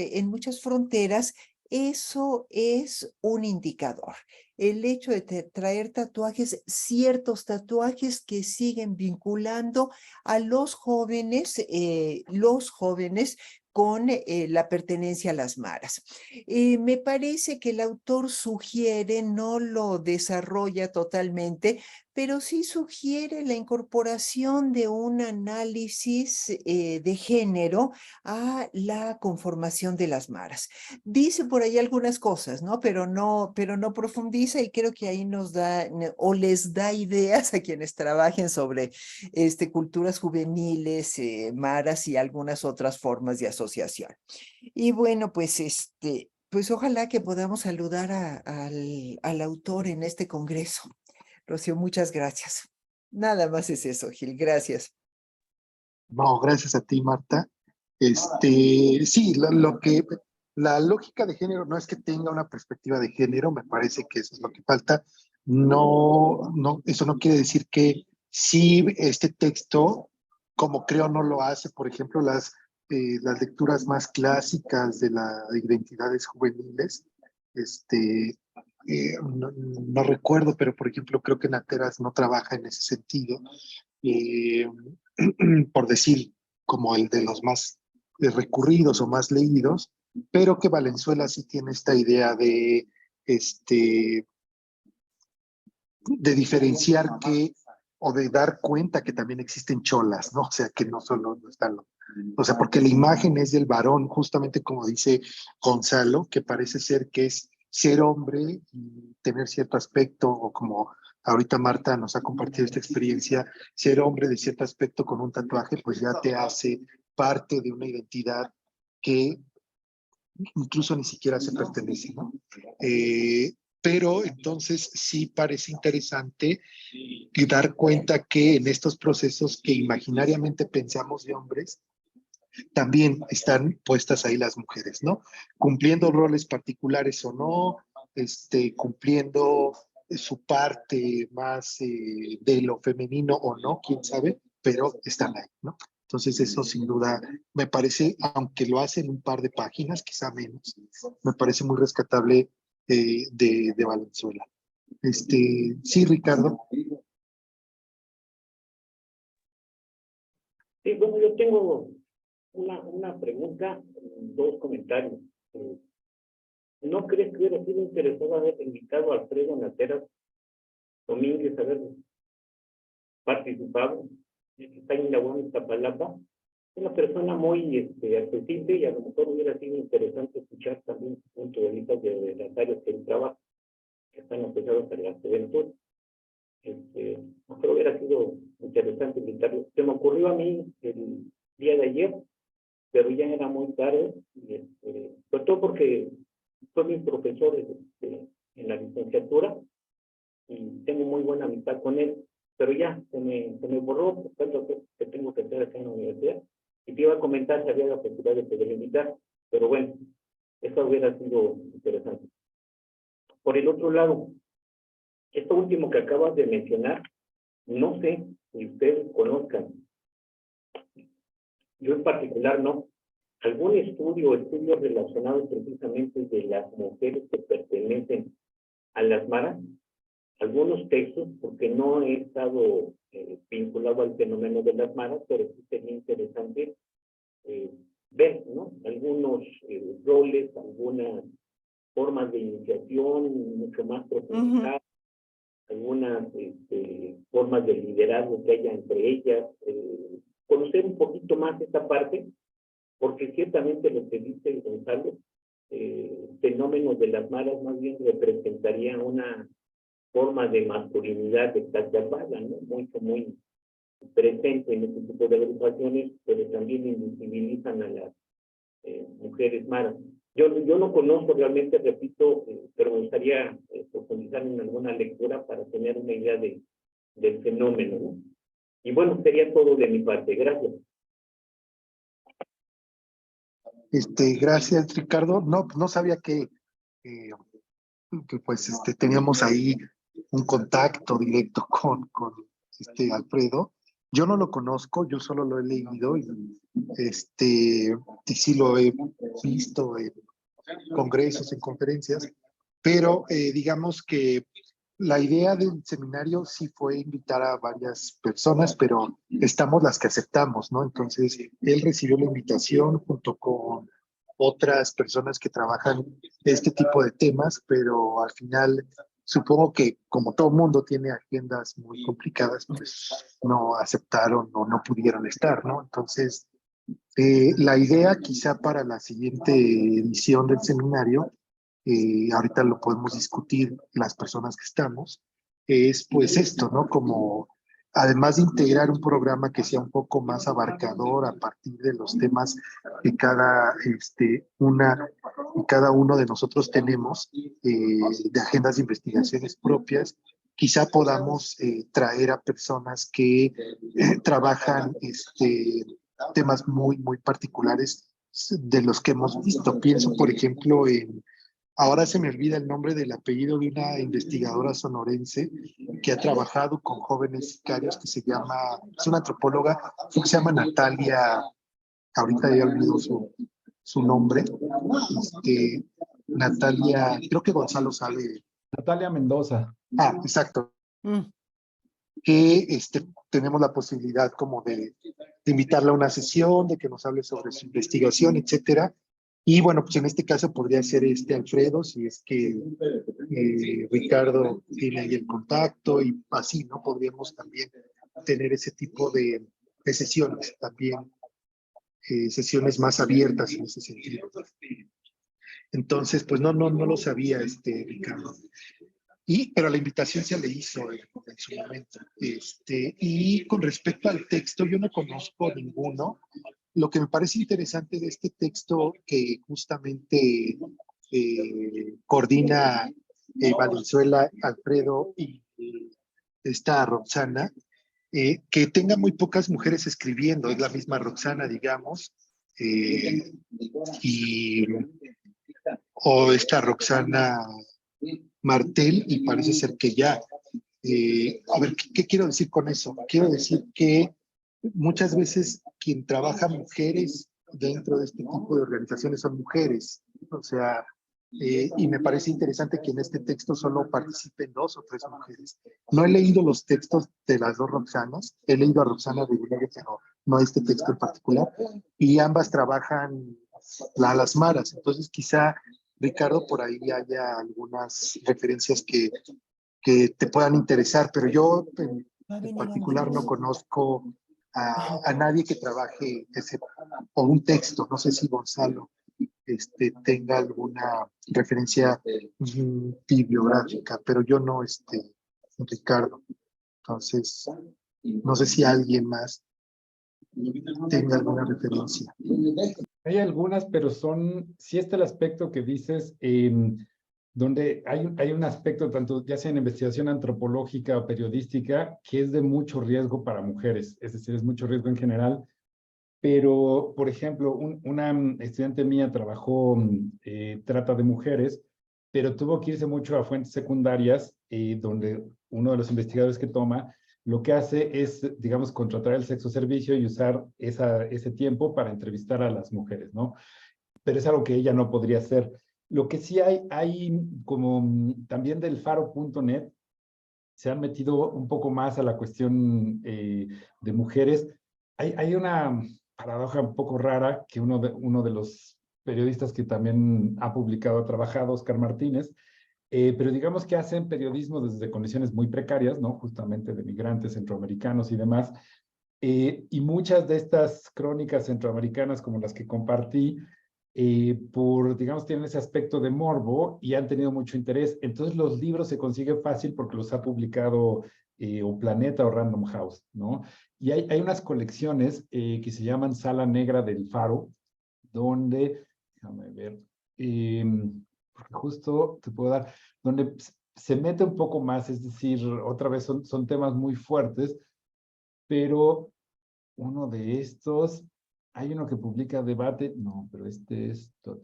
fronteras, eso es un indicador. El hecho de traer tatuajes, ciertos tatuajes que siguen vinculando a los jóvenes con la pertenencia a las maras. Me parece que el autor sugiere, no lo desarrolla totalmente, pero sí sugiere la incorporación de un análisis de género a la conformación de las maras. Dice por ahí algunas cosas, ¿no? Pero no profundiza y creo que ahí nos da o les da ideas a quienes trabajen sobre culturas juveniles, maras y algunas otras formas de asociación. Y bueno, pues ojalá que podamos saludar al autor en este congreso. Rocío, muchas gracias. Nada más es eso, Gil. Gracias. No, gracias a ti, Marta. Sí, la lógica de género no es que tenga una perspectiva de género, me parece que eso es lo que falta. No, eso no quiere decir que sí este texto, como creo no lo hace, por ejemplo, las lecturas más clásicas de las identidades juveniles, no recuerdo, pero por ejemplo, creo que Nateras no trabaja en ese sentido. Eh, por decir, como el de los más recurridos o más leídos, pero que Valenzuela sí tiene esta idea de diferenciar que, o de dar cuenta que también existen cholas, ¿no? O sea, que no solo no están o sea, porque la imagen es del varón, justamente como dice Gonzalo, que parece ser que es ser hombre y tener cierto aspecto, o como ahorita Marta nos ha compartido esta experiencia, ser hombre de cierto aspecto con un tatuaje, pues ya te hace parte de una identidad que incluso ni siquiera se pertenece, ¿no? Pero entonces sí parece interesante y dar cuenta que en estos procesos que imaginariamente pensamos de hombres, también están puestas ahí las mujeres, ¿no? Cumpliendo roles particulares o no, cumpliendo su parte más de lo femenino o no, quién sabe, pero están ahí, ¿no? Entonces eso sin duda me parece, aunque lo hace en un par de páginas, quizá menos, me parece muy rescatable de Valenzuela. Sí, Ricardo. Sí, bueno, yo tengo una pregunta, dos comentarios. ¿No crees que hubiera sido interesado haber invitado a Alfredo Nateras Domínguez a haber participado? Está en la UAM Iztapalapa. Es una persona muy accesible y a lo mejor hubiera sido interesante escuchar también su punto de vista de las áreas que él trabaja, que están asociadas a la juventud. Mejor hubiera sido interesante invitarlo. Se me ocurrió a mí día de ayer, pero ya era muy tarde, y, sobre todo porque fue mi profesor en la licenciatura y tengo muy buena amistad con él, pero ya se me borró por tanto que tengo que hacer acá en la universidad, y te iba a comentar si había la posibilidad de poder invitar, pero bueno, eso hubiera sido interesante. Por el otro lado, esto último que acabas de mencionar, no sé si ustedes conozcan, yo en particular no, algún estudio o estudios relacionados precisamente de las mujeres que pertenecen a las maras, algunos textos, porque no he estado vinculado al fenómeno de las maras, pero sí sería interesante ver, ¿no? Algunos roles, algunas formas de iniciación mucho más profundizadas, algunas formas de liderazgo que haya entre ellas, conocer un poquito más esta parte, porque ciertamente lo que dice Gonzalo, fenómenos de las maras más bien representaría una forma de masculinidad exacerbada, ¿no? Muy presente en este tipo de agrupaciones, pero también invisibilizan a las mujeres maras. Yo no conozco realmente, repito, pero me gustaría profundizar en alguna lectura para tener una idea del fenómeno, ¿no? Y bueno, sería todo de mi parte. Gracias. Gracias, Ricardo. No, no sabía que pues teníamos ahí un contacto directo con Alfredo. Yo no lo conozco, yo solo lo he leído y sí lo he visto en congresos, en conferencias, pero digamos que la idea del seminario sí fue invitar a varias personas, pero estamos las que aceptamos, ¿no? Entonces, él recibió la invitación junto con otras personas que trabajan este tipo de temas, pero al final supongo que como todo mundo tiene agendas muy complicadas, pues no aceptaron o no pudieron estar, ¿no? Entonces, la idea quizá para la siguiente edición del seminario, ahorita lo podemos discutir las personas que estamos, es pues esto, ¿no? Como además de integrar un programa que sea un poco más abarcador a partir de los temas que cada uno de nosotros tenemos, de agendas de investigaciones propias, quizá podamos traer a personas que trabajan temas muy particulares de los que hemos visto. Pienso, por ejemplo, ahora se me olvida el nombre del apellido de una investigadora sonorense que ha trabajado con jóvenes sicarios, es una antropóloga, creo que se llama Natalia, ahorita ya olvidó su nombre, Natalia, creo que Gonzalo sabe. Natalia Mendoza. Ah, exacto. Que tenemos la posibilidad como de invitarla a una sesión, de que nos hable sobre su investigación, etcétera. Y bueno, pues en este caso podría ser Alfredo, si es que Ricardo tiene ahí el contacto y así, ¿no? Podríamos también tener ese tipo de sesiones, también sesiones más abiertas en ese sentido. Entonces, pues no lo sabía Ricardo. Pero la invitación se le hizo en su momento. Y con respecto al texto, yo no conozco ninguno. Lo que me parece interesante de este texto que justamente coordina Valenzuela, Alfredo y esta Roxana, que tenga muy pocas mujeres escribiendo, es la misma Roxana, digamos, o esta Roxana Martel, y parece ser que ya. A ver, ¿qué quiero decir con eso? Quiero decir que muchas veces quien trabaja mujeres dentro de este tipo de organizaciones son mujeres, o sea, y me parece interesante que en este texto solo participen 2 o 3 mujeres. No he leído los textos de las 2 Roxanas, he leído a Roxana de Villarreal, pero no este texto en particular, y ambas trabajan las maras, entonces quizá Ricardo, por ahí haya algunas referencias que te puedan interesar, pero yo en particular no conozco a nadie que trabaje o un texto. No sé si Gonzalo tenga alguna referencia bibliográfica, pero yo no, Ricardo. Entonces, no sé si alguien más tenga alguna referencia. Hay algunas, pero sí está el aspecto que dices, donde hay un aspecto, tanto ya sea en investigación antropológica o periodística, que es de mucho riesgo para mujeres, es decir, es mucho riesgo en general. Pero, por ejemplo, una estudiante mía trabajó trata de mujeres, pero tuvo que irse mucho a fuentes secundarias, donde uno de los investigadores que toma lo que hace es, digamos, contratar el sexo servicio y usar ese tiempo para entrevistar a las mujeres, ¿no? Pero es algo que ella no podría hacer. Lo que sí hay como también del faro.net, se han metido un poco más a la cuestión de mujeres. Hay una paradoja un poco rara que uno de los periodistas que también ha publicado, ha trabajado, Oscar Martínez, pero digamos que hacen periodismo desde condiciones muy precarias, ¿no? Justamente de migrantes centroamericanos y demás. Y muchas de estas crónicas centroamericanas, como las que compartí, digamos, tienen ese aspecto de morbo y han tenido mucho interés. Entonces los libros se consiguen fácil porque los ha publicado o Planeta o Random House, ¿no? Y hay unas colecciones que se llaman Sala Negra del Faro, donde, déjame ver, porque justo te puedo dar, donde se mete un poco más, es decir, otra vez son temas muy fuertes, pero uno de estos, hay uno que publica debate, no, pero este es, es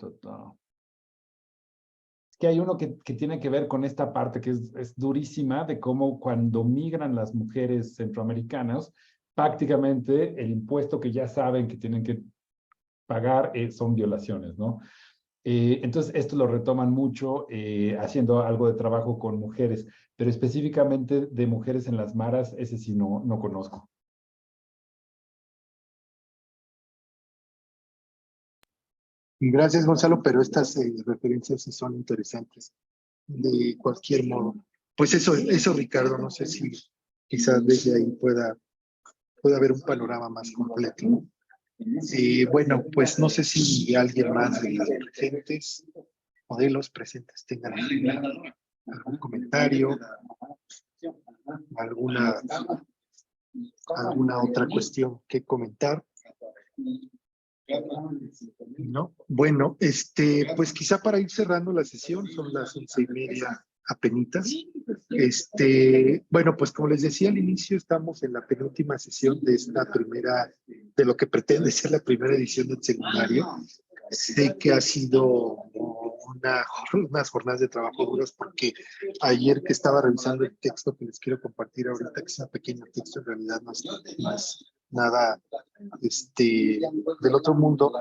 que hay uno que tiene que ver con esta parte que es durísima de cómo cuando migran las mujeres centroamericanas, prácticamente el impuesto que ya saben que tienen que pagar son violaciones, ¿no? Entonces, esto lo retoman mucho haciendo algo de trabajo con mujeres, pero específicamente de mujeres en las maras, ese sí no conozco. Gracias, Gonzalo, pero estas referencias sí son interesantes de cualquier modo. Pues eso, Ricardo, no sé si quizás desde ahí pueda haber un panorama más completo, ¿no? Bueno, pues no sé si alguien más de los presentes, modelos presentes, tengan algún comentario, alguna otra cuestión que comentar. ¿No? Bueno, pues quizá para ir cerrando la sesión, son las 11:30 apenitas. Bueno, pues como les decía al inicio, estamos en la penúltima sesión de esta primera, de lo que pretende ser la primera edición del seminario. Sé que ha sido unas jornadas de trabajo duras porque ayer que estaba revisando el texto que les quiero compartir ahorita, que es un pequeño texto, en realidad no es nada del otro mundo,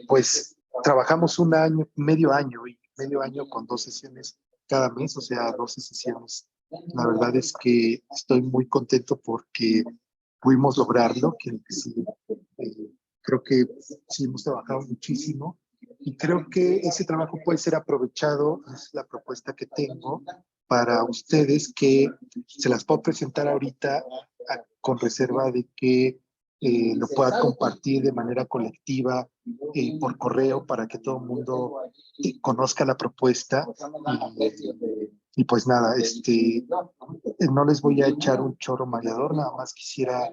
pues trabajamos medio año con 2 sesiones cada mes, o sea, 12 sesiones. La verdad es que estoy muy contento porque pudimos lograrlo, que sí, creo que sí hemos trabajado muchísimo y creo que ese trabajo puede ser aprovechado, es la propuesta que tengo para ustedes, que se las puedo presentar ahorita con reserva de que lo pueda compartir de manera colectiva por correo para que todo el mundo conozca la propuesta y pues nada, no les voy a echar un chorro mareador, nada más quisiera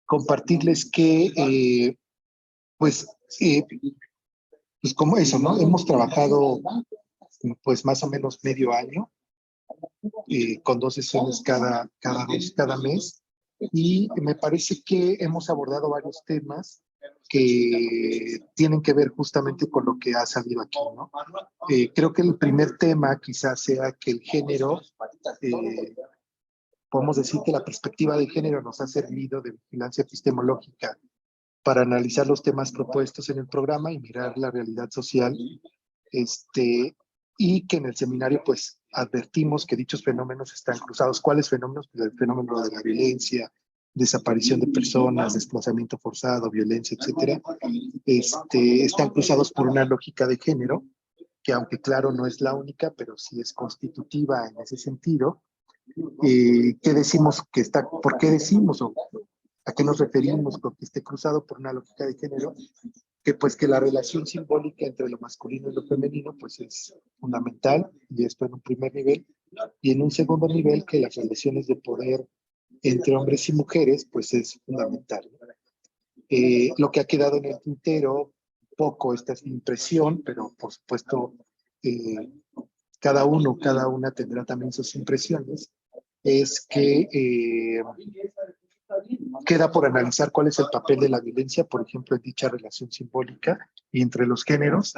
compartirles que pues como eso, ¿no? Hemos trabajado pues más o menos medio año con 2 sesiones cada mes y me parece que hemos abordado varios temas que tienen que ver justamente con lo que ha salido aquí, ¿no? Creo que el primer tema quizás sea que el género, podemos decir que la perspectiva de género nos ha servido de vigilancia epistemológica para analizar los temas propuestos en el programa y mirar la realidad social, y que en el seminario pues advertimos que dichos fenómenos están cruzados. ¿Cuáles fenómenos? Pues el fenómeno de la violencia, desaparición de personas, desplazamiento forzado, violencia, etcétera, están cruzados por una lógica de género, que aunque claro no es la única, pero sí es constitutiva en ese sentido. ¿Qué decimos que está? ¿Por qué decimos o a qué nos referimos con que esté cruzado por una lógica de género? Que pues que la relación simbólica entre lo masculino y lo femenino pues es fundamental, y esto en un primer nivel, y en un segundo nivel que las relaciones de poder entre hombres y mujeres pues es fundamental. Lo que ha quedado en el tintero, poco, esta es mi impresión, pero por supuesto, cada uno, cada una tendrá también sus impresiones, es que queda por analizar cuál es el papel de la violencia, por ejemplo, en dicha relación simbólica y entre los géneros,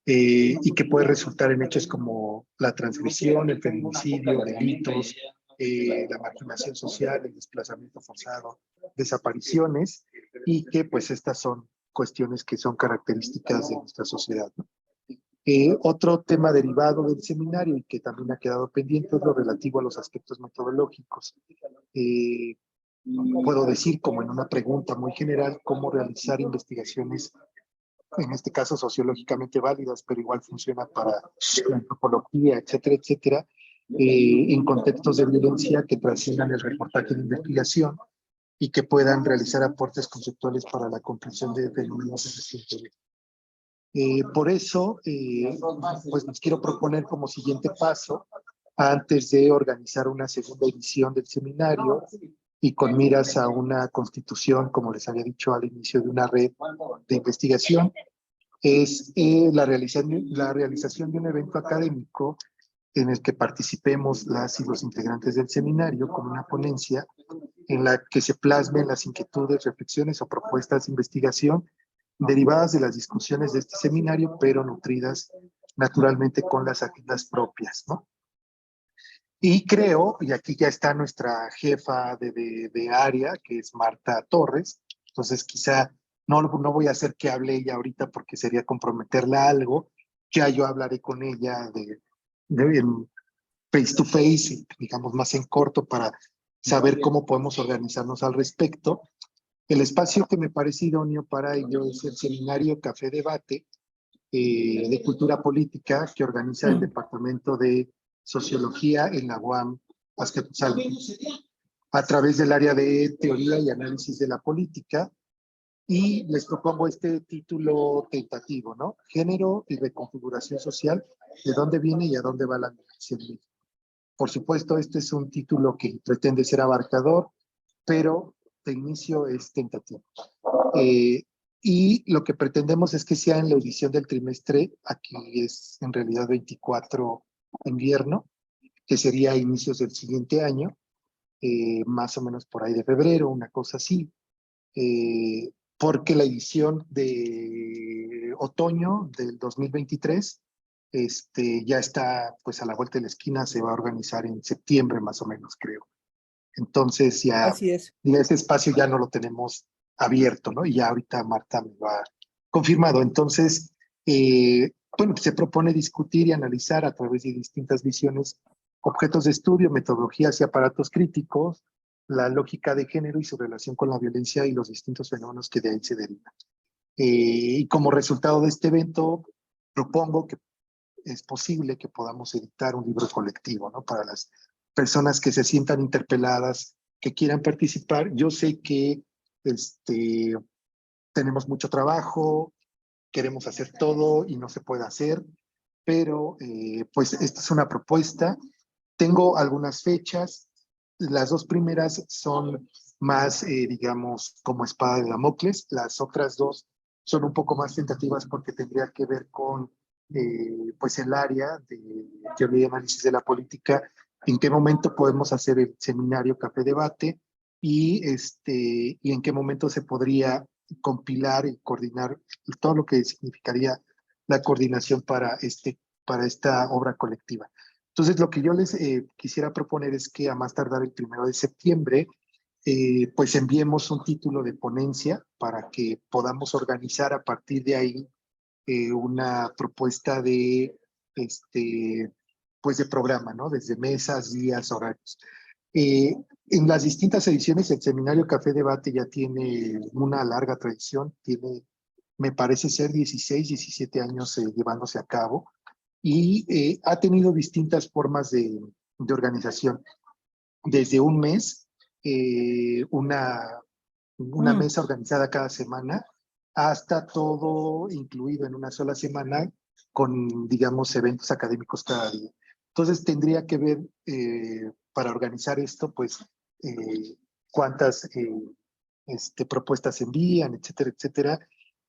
y que puede resultar en hechos como la transgresión, el feminicidio, delitos, la marginación social, el desplazamiento forzado, desapariciones, y que pues estas son cuestiones que son características de nuestra sociedad, ¿no? Otro tema derivado del seminario y que también ha quedado pendiente es lo relativo a los aspectos metodológicos. Puedo decir, como en una pregunta muy general, cómo realizar investigaciones, en este caso sociológicamente válidas, pero igual funciona para la antropología, etcétera, etcétera, en contextos de violencia que trasciendan el reportaje de investigación y que puedan realizar aportes conceptuales para la comprensión de fenómenos en este interés. Por eso, pues les quiero proponer como siguiente paso, antes de organizar una segunda edición del seminario y con miras a una constitución, como les había dicho al inicio, de una red de investigación, es la realización de un evento académico en el que participemos las y los integrantes del seminario con una ponencia en la que se plasmen las inquietudes, reflexiones o propuestas de investigación derivadas de las discusiones de este seminario, pero nutridas naturalmente con las agendas propias, ¿no? Y creo, y aquí ya está nuestra jefa de área, que es Marta Torres, entonces quizá no voy a hacer que hable ella ahorita porque sería comprometerla a algo, ya yo hablaré con ella en face to face, digamos más en corto, para saber cómo podemos organizarnos al respecto. El espacio que me parece idóneo para ello es el seminario Café Debate de Cultura Política que organiza el Departamento de Sociología en la UAM Azcapotzalco, a través del área de Teoría y Análisis de la Política. Y les propongo este título tentativo, ¿no? Género y reconfiguración social, ¿de dónde viene y a dónde va la migración? Por supuesto, este es un título que pretende ser abarcador, pero de inicio es tentativo. Y lo que pretendemos es que sea en la edición del trimestre, aquí es en realidad 24 invierno, que sería a inicios del siguiente año, más o menos por ahí de febrero, una cosa así, porque la edición de otoño del 2023 ya está pues a la vuelta de la esquina, se va a organizar en septiembre más o menos, creo. Entonces ya Así es. ese espacio ya no lo tenemos abierto, ¿no? Y ya ahorita Marta me lo ha confirmado. Entonces, bueno, se propone discutir y analizar a través de distintas visiones objetos de estudio, metodologías y aparatos críticos, la lógica de género y su relación con la violencia y los distintos fenómenos que de ahí se derivan. Y como resultado de este evento, propongo que es posible que podamos editar un libro colectivo, ¿no? Para las personas que se sientan interpeladas, que quieran participar. Yo sé que tenemos mucho trabajo, queremos hacer todo y no se puede hacer, pero pues esta es una propuesta. Tengo algunas fechas, las dos primeras son más, digamos, como espada de Damocles, las otras dos son un poco más tentativas porque tendría que ver con pues el área de teoría y análisis de la política, en qué momento podemos hacer el seminario Café Debate y en qué momento se podría compilar y coordinar todo lo que significaría la coordinación para esta obra colectiva. Entonces, lo que yo les quisiera proponer es que a más tardar el 1 de septiembre, pues enviemos un título de ponencia para que podamos organizar a partir de ahí una propuesta pues de programa, ¿no? Desde mesas, días, horarios. En las distintas ediciones, el Seminario Café Debate ya tiene una larga tradición, me parece ser 16, 17 años llevándose a cabo y ha tenido distintas formas de organización. Desde un mes, una mesa organizada cada semana, hasta todo incluido en una sola semana con, digamos, eventos académicos cada día. Entonces tendría que ver, para organizar esto, pues, cuántas propuestas se envían, etcétera, etcétera.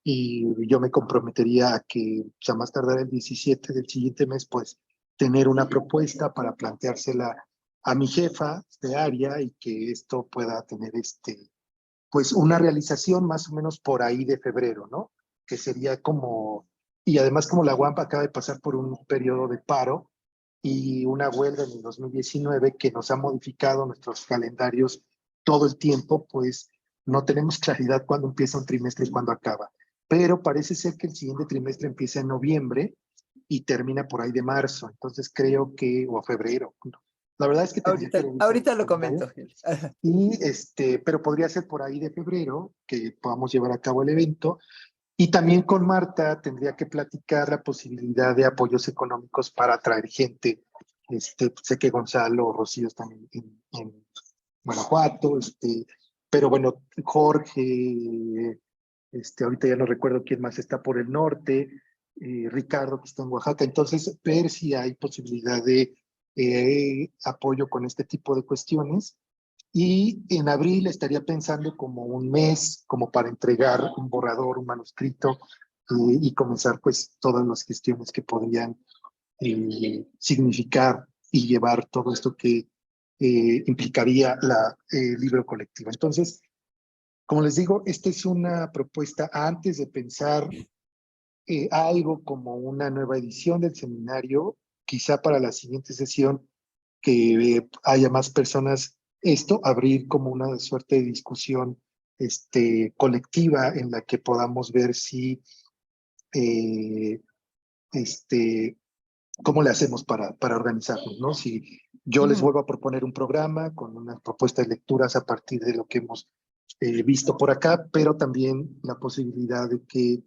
Y yo me comprometería a que, o sea, más tardar el 17 del siguiente mes, pues, tener una propuesta para planteársela a mi jefa de área y que esto pueda tener, pues, una realización más o menos por ahí de febrero, ¿no? Que sería como, y además como la UAMP acaba de pasar por un periodo de paro y una huelga en el 2019 que nos ha modificado nuestros calendarios todo el tiempo, pues no tenemos claridad cuándo empieza un trimestre y cuándo acaba. Pero parece ser que el siguiente trimestre empieza en noviembre y termina por ahí de marzo. Entonces creo que, o febrero. La verdad es que tendría que revisar Ahorita el lo calendario. comento, Gil. Ajá. Y pero podría ser por ahí de febrero que podamos llevar a cabo el evento. Y también con Marta tendría que platicar la posibilidad de apoyos económicos para atraer gente. Sé que Gonzalo, Rocío están en Guanajuato, pero bueno, Jorge, ahorita ya no recuerdo quién más está por el norte, Ricardo que está en Oaxaca. Entonces, ver si hay posibilidad de apoyo con este tipo de cuestiones. Y en abril estaría pensando como un mes, como para entregar un borrador, un manuscrito, y comenzar pues todas las gestiones que podrían significar y llevar todo esto que implicaría la libro colectivo. Entonces, como les digo, esta es una propuesta antes de pensar algo como una nueva edición del seminario, quizá para la siguiente sesión que haya más personas, abrir como una suerte de discusión colectiva en la que podamos ver si, eh, cómo le hacemos para organizarnos, ¿no? Si yo les vuelvo a proponer un programa con una propuesta de lecturas a partir de lo que hemos visto por acá, pero también la posibilidad de que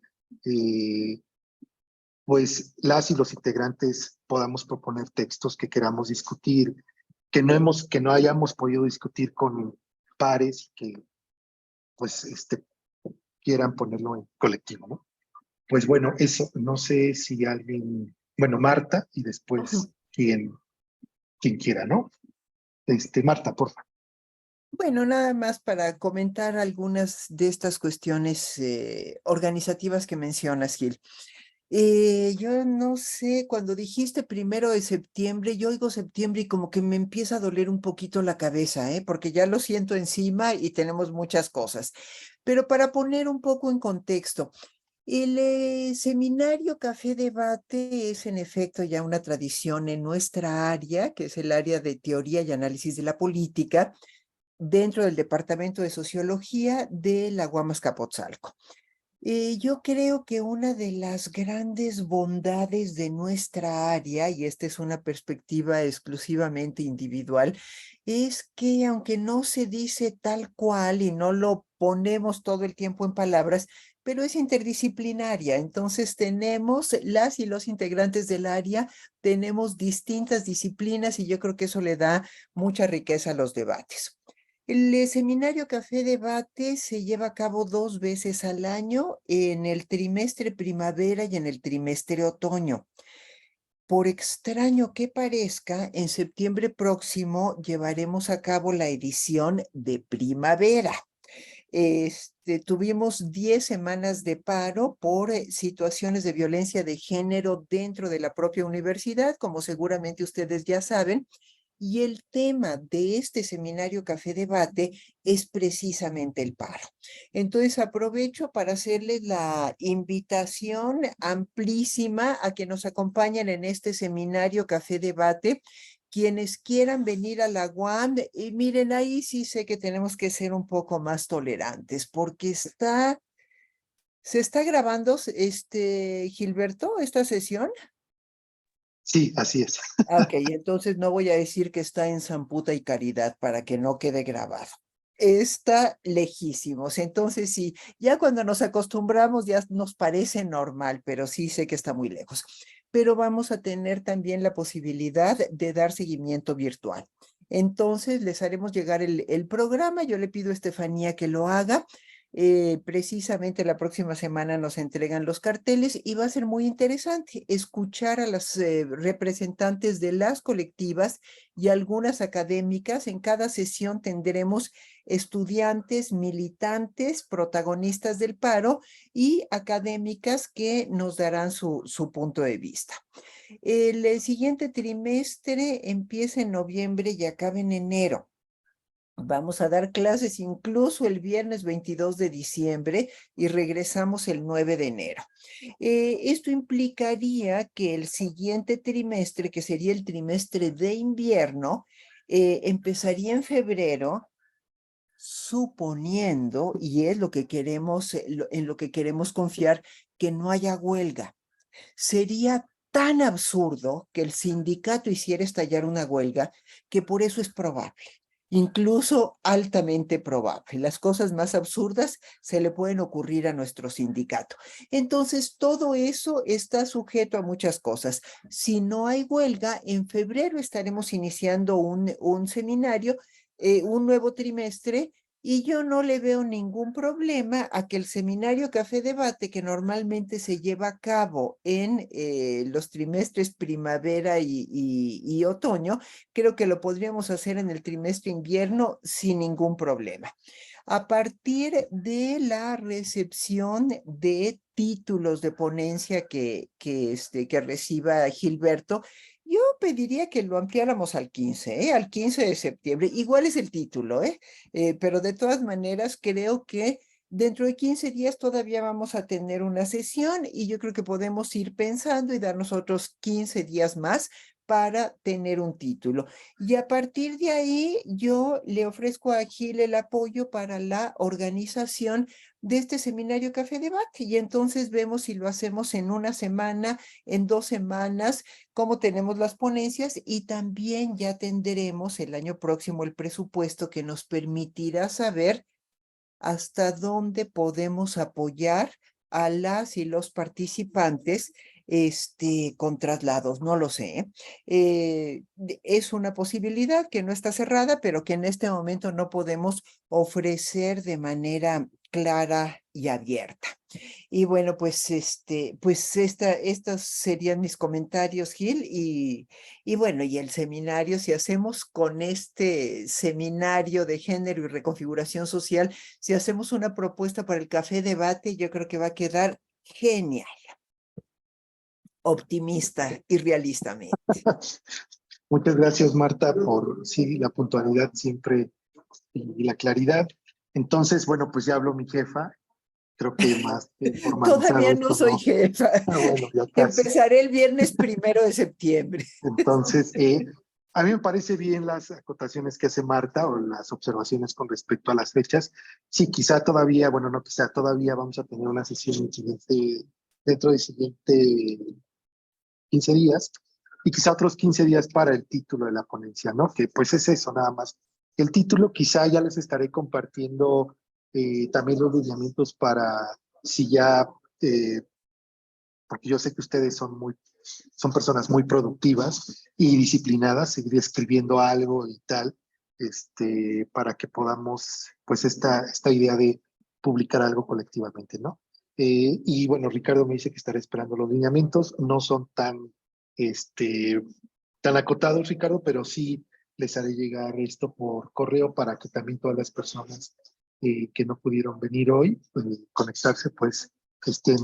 pues las y los integrantes podamos proponer textos que queramos discutir, que no hayamos podido discutir con pares y que pues quieran ponerlo en colectivo, ¿no? Pues bueno, eso, no sé si alguien, bueno, Marta y después quien quiera, ¿no? Marta, por favor. Bueno, nada más para comentar algunas de estas cuestiones organizativas que mencionas, Gil. Yo no sé, cuando dijiste 1 de septiembre, yo oigo septiembre y como que me empieza a doler un poquito la cabeza, porque ya lo siento encima y tenemos muchas cosas. Pero para poner un poco en contexto, el seminario Café Debate es en efecto ya una tradición en nuestra área, que es el área de teoría y análisis de la política, dentro del Departamento de Sociología de la UAM Azcapotzalco. Yo creo que una de las grandes bondades de nuestra área, y esta es una perspectiva exclusivamente individual, es que aunque no se dice tal cual y no lo ponemos todo el tiempo en palabras, pero es interdisciplinaria. Entonces tenemos las y los integrantes del área, tenemos distintas disciplinas y yo creo que eso le da mucha riqueza a los debates. El seminario Café Debate se lleva a cabo 2 veces al año, en el trimestre primavera y en el trimestre otoño. Por extraño que parezca, en septiembre próximo llevaremos a cabo la edición de primavera. Tuvimos 10 semanas de paro por situaciones de violencia de género dentro de la propia universidad, como seguramente ustedes ya saben. Y el tema de este seminario Café Debate es precisamente el paro. Entonces aprovecho para hacerles la invitación amplísima a que nos acompañen en este seminario Café Debate. Quienes quieran venir a la UAM, y miren, ahí sí sé que tenemos que ser un poco más tolerantes, porque se está grabando, Gilberto, esta sesión. Sí, así es. Ok, entonces no voy a decir que está en San Puta y Caridad para que no quede grabado. Está lejísimos. Entonces sí, ya cuando nos acostumbramos ya nos parece normal, pero sí sé que está muy lejos. Pero vamos a tener también la posibilidad de dar seguimiento virtual. Entonces les haremos llegar el programa. Yo le pido a Estefanía que lo haga. Precisamente la próxima semana nos entregan los carteles y va a ser muy interesante escuchar a las representantes de las colectivas y algunas académicas. En cada sesión tendremos estudiantes, militantes, protagonistas del paro y académicas que nos darán su punto de vista. El siguiente trimestre empieza en noviembre y acaba en enero. Vamos a dar clases incluso el viernes 22 de diciembre y regresamos el 9 de enero. Esto implicaría que el siguiente trimestre, que sería el trimestre de invierno, empezaría en febrero, suponiendo, y es lo que queremos, en lo que queremos confiar, que no haya huelga. Sería tan absurdo que el sindicato hiciera estallar una huelga que por eso es probable. Incluso altamente probable. Las cosas más absurdas se le pueden ocurrir a nuestro sindicato. Entonces, todo eso está sujeto a muchas cosas. Si no hay huelga, en febrero estaremos iniciando un seminario, un nuevo trimestre, y yo no le veo ningún problema a que el seminario Café Debate, que normalmente se lleva a cabo en los trimestres primavera y otoño, creo que lo podríamos hacer en el trimestre invierno sin ningún problema. A partir de la recepción de títulos de ponencia que reciba Gilberto, yo pediría que lo ampliáramos al 15, al 15 de septiembre. Igual es el título, pero de todas maneras creo que dentro de 15 días todavía vamos a tener una sesión y yo creo que podemos ir pensando y darnos otros 15 días más para tener un título. Y a partir de ahí yo le ofrezco a Gil el apoyo para la organización de este seminario Café Debate y entonces vemos si lo hacemos en una semana, en 2 semanas, cómo tenemos las ponencias y también ya tendremos el año próximo el presupuesto que nos permitirá saber hasta dónde podemos apoyar a las y los participantes con traslados, no lo sé. Es una posibilidad que no está cerrada, pero que en este momento no podemos ofrecer de manera clara y abierta. Y bueno, pues estos serían mis comentarios, Gil, y bueno, y el seminario, si hacemos con este seminario de género y reconfiguración social, si hacemos una propuesta para el Café Debate, yo creo que va a quedar genial, optimista y realistamente. Muchas gracias, Marta, por sí, la puntualidad siempre y la claridad. Entonces, bueno, pues ya habló mi jefa. Creo que más formalizado Todavía no esto, soy ¿no? jefa. Bueno, ya casi. Empezaré el viernes 1 de septiembre. Entonces, a mí me parece bien las acotaciones que hace Marta o las observaciones con respecto a las fechas. Sí, quizá todavía, bueno, no quizá, todavía vamos a tener una sesión dentro del siguiente 15 días y quizá otros 15 días para el título de la ponencia, ¿no? Que pues es eso, nada más. El título quizá ya les estaré compartiendo también los lineamientos para si ya, porque yo sé que ustedes son personas muy productivas y disciplinadas, seguir escribiendo algo y tal, para que podamos, pues esta idea de publicar algo colectivamente, ¿no? Y bueno, Ricardo me dice que estará esperando los lineamientos, no son tan acotados, Ricardo, pero sí les haré llegar esto por correo para que también todas las personas que no pudieron venir hoy, conectarse, pues estén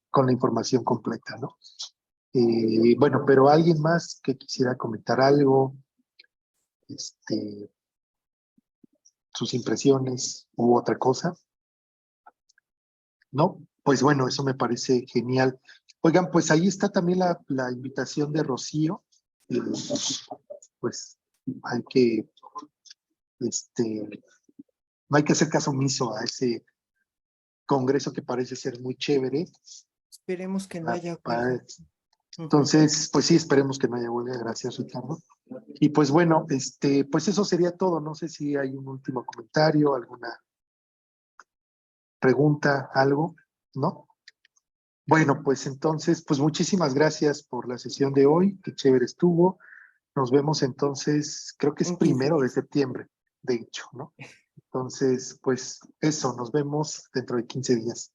con la información completa, ¿no? Bueno, pero alguien más que quisiera comentar algo, sus impresiones u otra cosa, ¿no? Pues bueno, eso me parece genial. Oigan, pues ahí está también la invitación de Rocío. Pues hay que, no hay que hacer caso omiso a ese congreso que parece ser muy chévere. Esperemos que no haya huelga. Entonces, pues sí, esperemos que no haya huelga. Gracias, Ricardo. Y pues bueno, pues eso sería todo. No sé si hay un último comentario, alguna pregunta, algo, ¿no? Bueno, pues entonces, pues muchísimas gracias por la sesión de hoy. Qué chévere estuvo. Nos vemos entonces, creo que es En 15 1 de días. septiembre, de hecho, ¿no? Entonces, pues eso, nos vemos dentro de 15 días.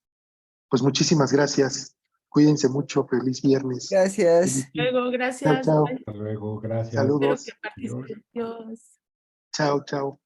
Pues muchísimas gracias. Cuídense mucho. Feliz viernes. Gracias. Luego, Chao, gracias. chao. bye. Hasta luego, gracias. Espero Saludos. que participen. Dios. Chao, chao.